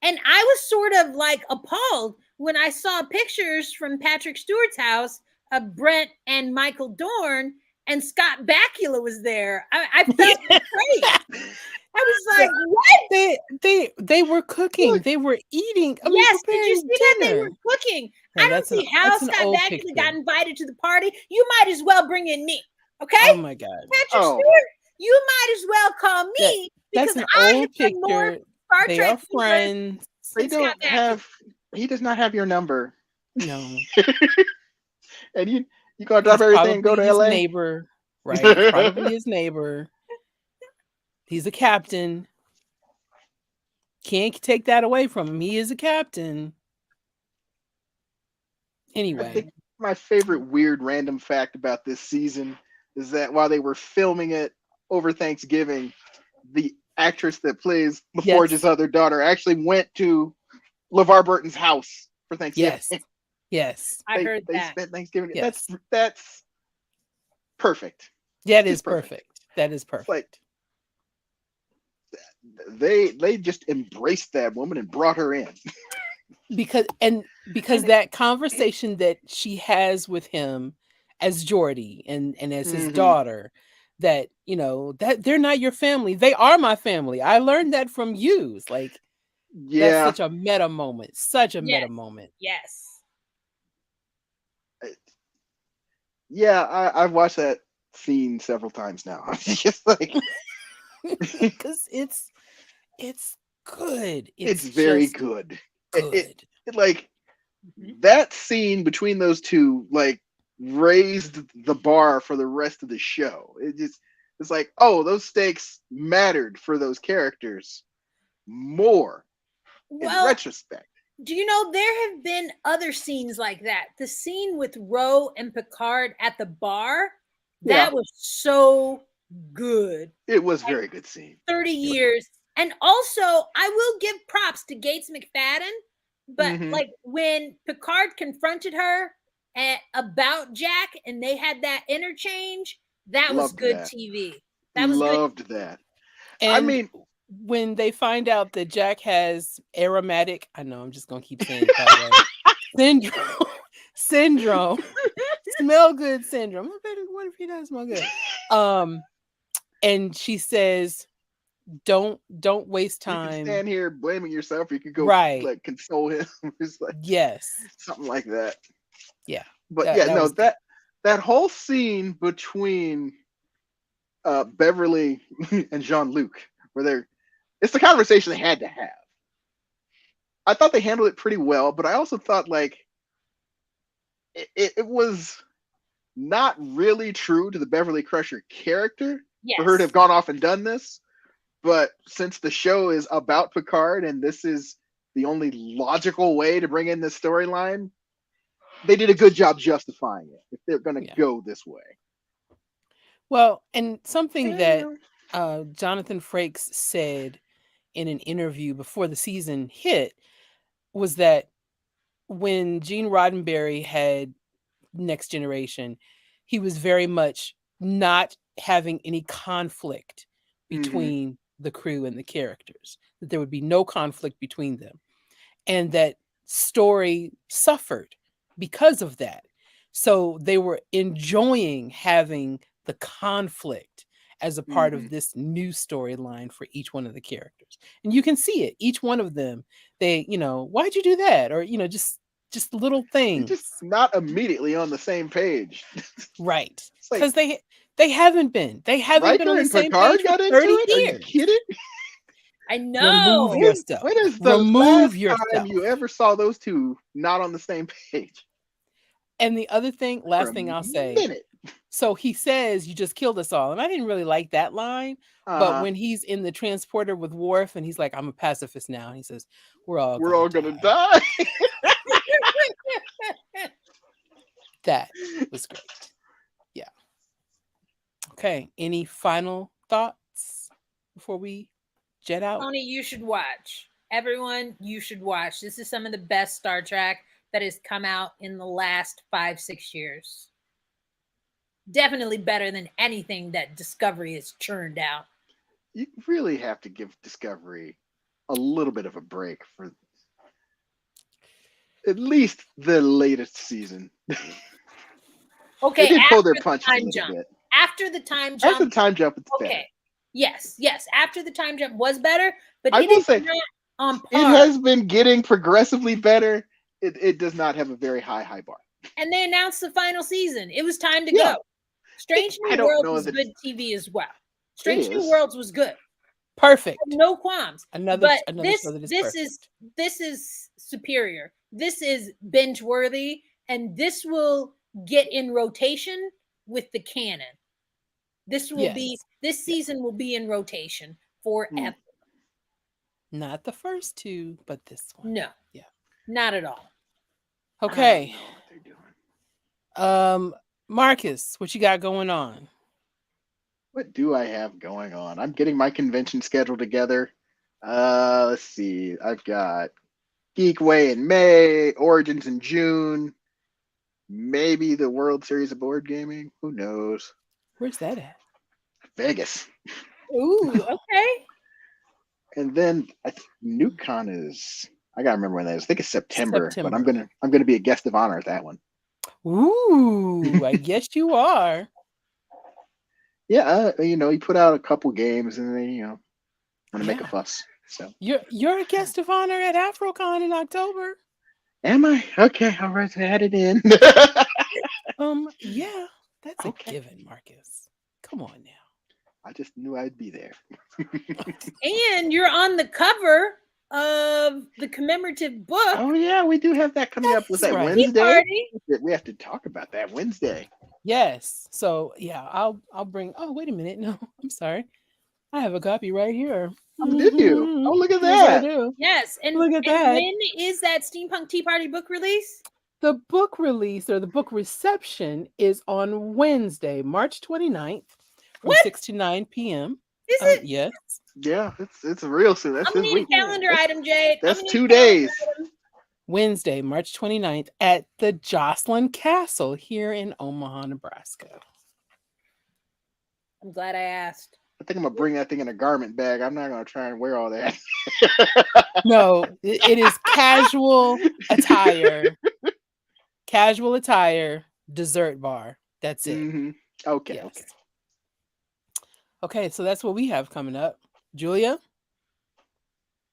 And I was sort of like appalled when I saw pictures from Patrick Stewart's house of Brent and Michael Dorn, and Scott Bakula was there. I felt great. I was like, what? they were cooking, Look, they were eating. I mean, Yes, did you preparing see that they were dinner. cooking? No, I don't see how that's an Scott old Bakula got picture. invited to the party. You might as well bring in me, okay? Oh my god, Patrick Oh, Stewart, you might as well call that me that's because an I have old done more picture. Star They Trek are research friends. they than Scott don't Bakula. have. He does not have your number, No, and you gonna drop he's everything and go probably to his LA? neighbor, right? He's probably his neighbor. He's a captain. Can't take that away from him. He is a captain. I Anyway, think my favorite weird random fact about this season is that while they were filming it over Thanksgiving, the actress that plays LaForge's yes, other daughter actually went to LeVar Burton's house for Thanksgiving. yes, yes, I heard They that. spent Thanksgiving. yes. That's perfect. That Just is perfect. That is It's like perfect. they just embraced that woman and brought her in. Because And that conversation that she has with him as Geordie and as his Hmm. daughter, that that they're not your family, they are my family. I learned that from you. It's like that's Yeah, such a meta moment, such a yes, meta moment. yes. yeah. I've watched that scene several times now. It's just like Because it's good. it's It's very just good. good. It like Mhm. that scene between those two like raised the bar for the rest of the show. It's like, oh, those stakes mattered for those characters more in Well, retrospect. do you know there have been other scenes like that? The scene with Ro and Picard at the bar, Yeah, that was so good. it was a very good scene. 30 years. And also, I will give props to Gates McFadden, but Mm-hmm. like when Picard confronted her about Jack and they had that interchange, that was Loved good that. TV. That was good. Loved that. I And mean, when they find out that Jack has aromatic, I know I'm just gonna keep saying it that way. Syndrome. Syndrome. Smell good syndrome. What if he doesn't smell good? And she says, don't waste you can time. stand here blaming yourself, or you could go Right. like console him. It's like Yes. something like that. Yeah. But That yeah, that no, was good. that whole scene between Beverly and Jean-Luc, where it's the conversation they had to have. I thought they handled it pretty well, but I also thought like it was not really true to the Beverly Crusher character for her to Yes. have gone off and done this. But since the show is about Picard and this is the only logical way to bring in this storyline, they did a good job justifying it if they're going to Yeah. go this way. Well, and something And, that Jonathan Frakes said in an interview before the season hit was that when Gene Roddenberry had Next Generation, he was very much not having any conflict mhm. between the crew and the characters, that there would be no conflict between them, and that story suffered because of that. So they were enjoying having the conflict as a part of Mhm. this new storyline for each one of the characters. And you can see it. Each one of them, they, why'd you do that? Or, just little They're just things. not immediately on the same page. Right. It's like Because they haven't been. They haven't been Riker on the and same Picard page for got into 30 it. Are you years. kidding? I Remove know. yourself. When is the Remove last time yourself. you ever saw those two not on the same page And the other thing, for last a thing I'll say, minute? so he says, "You just killed us all," and I didn't really like that line. But Uh-huh. when he's in the transporter with Worf, and he's like, "I'm a pacifist now," and he says, "We're all We're gonna all gonna die." die. That was great. Yeah. Okay. Any final thoughts before we jet out? Tony, you should watch. Everyone, you should watch. This is some of the best Star Trek that has come out in the last 5-6 years. Definitely better than anything that Discovery has churned out. You really have to give Discovery a little bit of a break for at least the latest season. Okay, They did pull their after the punches a time little jump. bit. After the time After jump. the time jump, it's better. Okay. Yes. After the time jump was better, but I it will is say, not on it par. has been getting progressively better. It does not have a very high bar. And they announced the final season. It was time to Yeah. go. Strange I New don't Worlds know was that good TV as well. it Strange New is. Worlds was good. Perfect. No qualms. Another But another show that is perfect. this is superior. This is binge worthy, and this will get in rotation with the canon. This will be Yes. this season will be in rotation forever. Not the first two, but this one. No. Yeah. Not at all. I don't Okay. know what they're doing. Marcus, what you got going on? What do I have going on? I'm getting my convention schedule together. Let's see. I've got Geekway in May, Origins in June, maybe the World Series of Board Gaming. Who knows? Where's that at? Vegas. Ooh, okay. And then NewCon is, I gotta remember when that is. I think it's September. But I'm September. gonna be a guest of honor at that one. Ooh, I guess you are. Yeah, you put out a couple games and then want to make a Yeah. fuss. So You're a guest of honor at AfroCon in October. am I? Okay, all right, add it in. Yeah, that's a Okay. given, Marcus. Come on now. I just knew I'd be there. And you're on the cover of the commemorative book. Oh yeah, we do have that coming up. Was That's that right. Wednesday? Party. We have to talk about that Wednesday. Yes. So yeah, I'll bring. Oh wait a minute. No, I'm sorry. I have a copy right here. Oh, did you? Oh, look at Yes, I that. do. Yes, and, Look at and that. when is that Steampunk Tea Party book release? The book release or the book reception is on Wednesday, March 29th from What? 6 to 9 p.m. Is it? Yes. Yeah, it's real soon. That's I'm gonna this need week. a calendar That's- item, Jade. That's I'm gonna 2 need a calendar days. item. Wednesday, March 29th at the Jocelyn Castle here in Omaha, Nebraska. I'm glad I asked. I think I'm gonna bring that thing in a garment bag. I'm not gonna try and wear all that. No, it is casual attire. Casual attire, dessert bar. That's it. Mhm. Okay. Yes. Okay. Okay, so that's what we have coming up. Julia,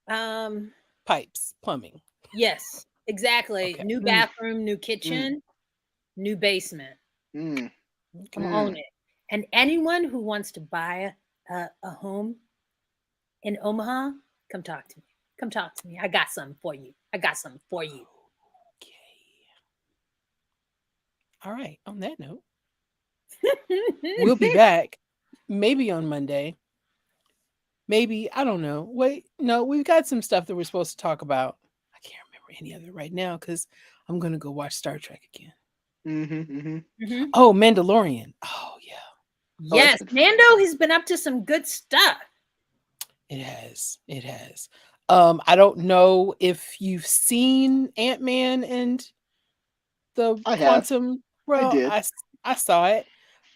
pipes, plumbing. Yes, exactly. Okay. New bathroom, new kitchen, new basement. Mm. Come own it. And anyone who wants to buy a home in Omaha, come talk to me. Come talk to me. I got something for you. Okay. All right. On that note, we'll be back maybe on Monday. Maybe, I don't know. Wait, no, we've got some stuff that we're supposed to talk about. I can't remember any of it right now because I'm going to go watch Star Trek again. Oh, Mandalorian. Oh, yeah. Yes, Mando has been up to some good stuff. It has. It has. I don't know if you've seen Ant-Man and the I have. Quantum. I did. I saw it.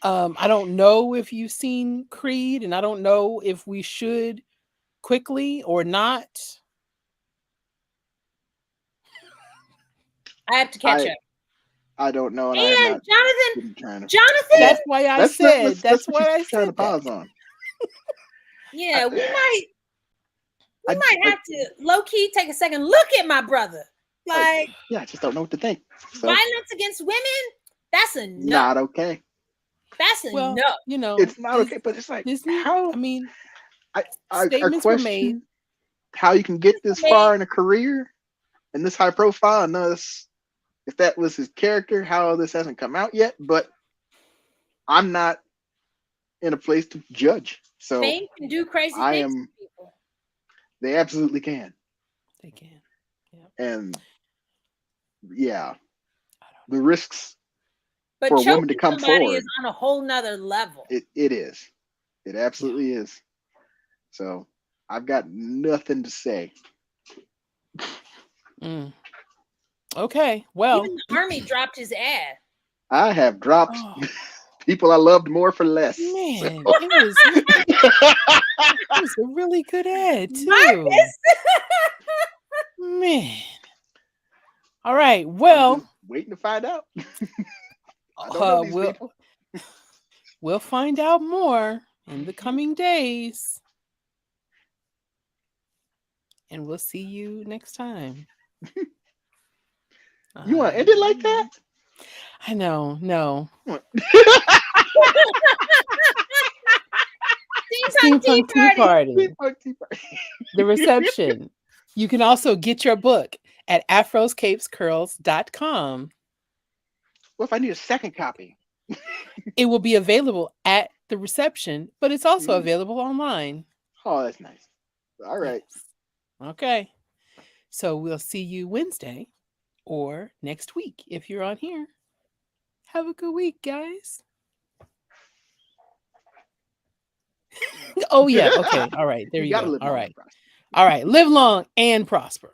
I don't know if you've seen Creed, and I don't know if we should quickly or not. I have to catch up. I don't know, and I And have not Jonathan, been trying to. Jonathan. That's why I said. That's why I she's trying to said pause that. on. Yeah, we might have to low key take a second look at my brother. Like, yeah, I just don't know what to think. So, violence against women, that's a no. not okay. That's a Well, no. you know, It's not okay, but it's like Disney. how. I mean, I statements were question made. how you can get this far in a career and this high profile, and this, if that was his character, how this hasn't come out yet. But I'm not in a place to judge. So Fame can do crazy I things am. to people. They absolutely can. They can. Yeah. And yeah, the risks But for a woman choking to come somebody forward is on a whole nother level. it is. It absolutely is. So I've got nothing to say. Okay. Well, Even the army dropped his ass. I have dropped oh, people I loved more for less. man, so. it was a really good ad too. Marcus! Man. All right. I'm Well, just waiting to find out. I don't know these people. we'll find out more in the coming days. And we'll see you next time. You want to end it like that? I know. No. Steampunk Tea Party. The reception. You can also get your book at afroscapescurls.com. What if I need a second copy? It will be available at the reception, but it's also available online. Oh, that's nice. All right. Yes. Okay. So we'll see you Wednesday or next week if you're on here. Have a good week, guys. Oh, yeah. Okay. All right. There you go. All right. All right. Live long and prosper.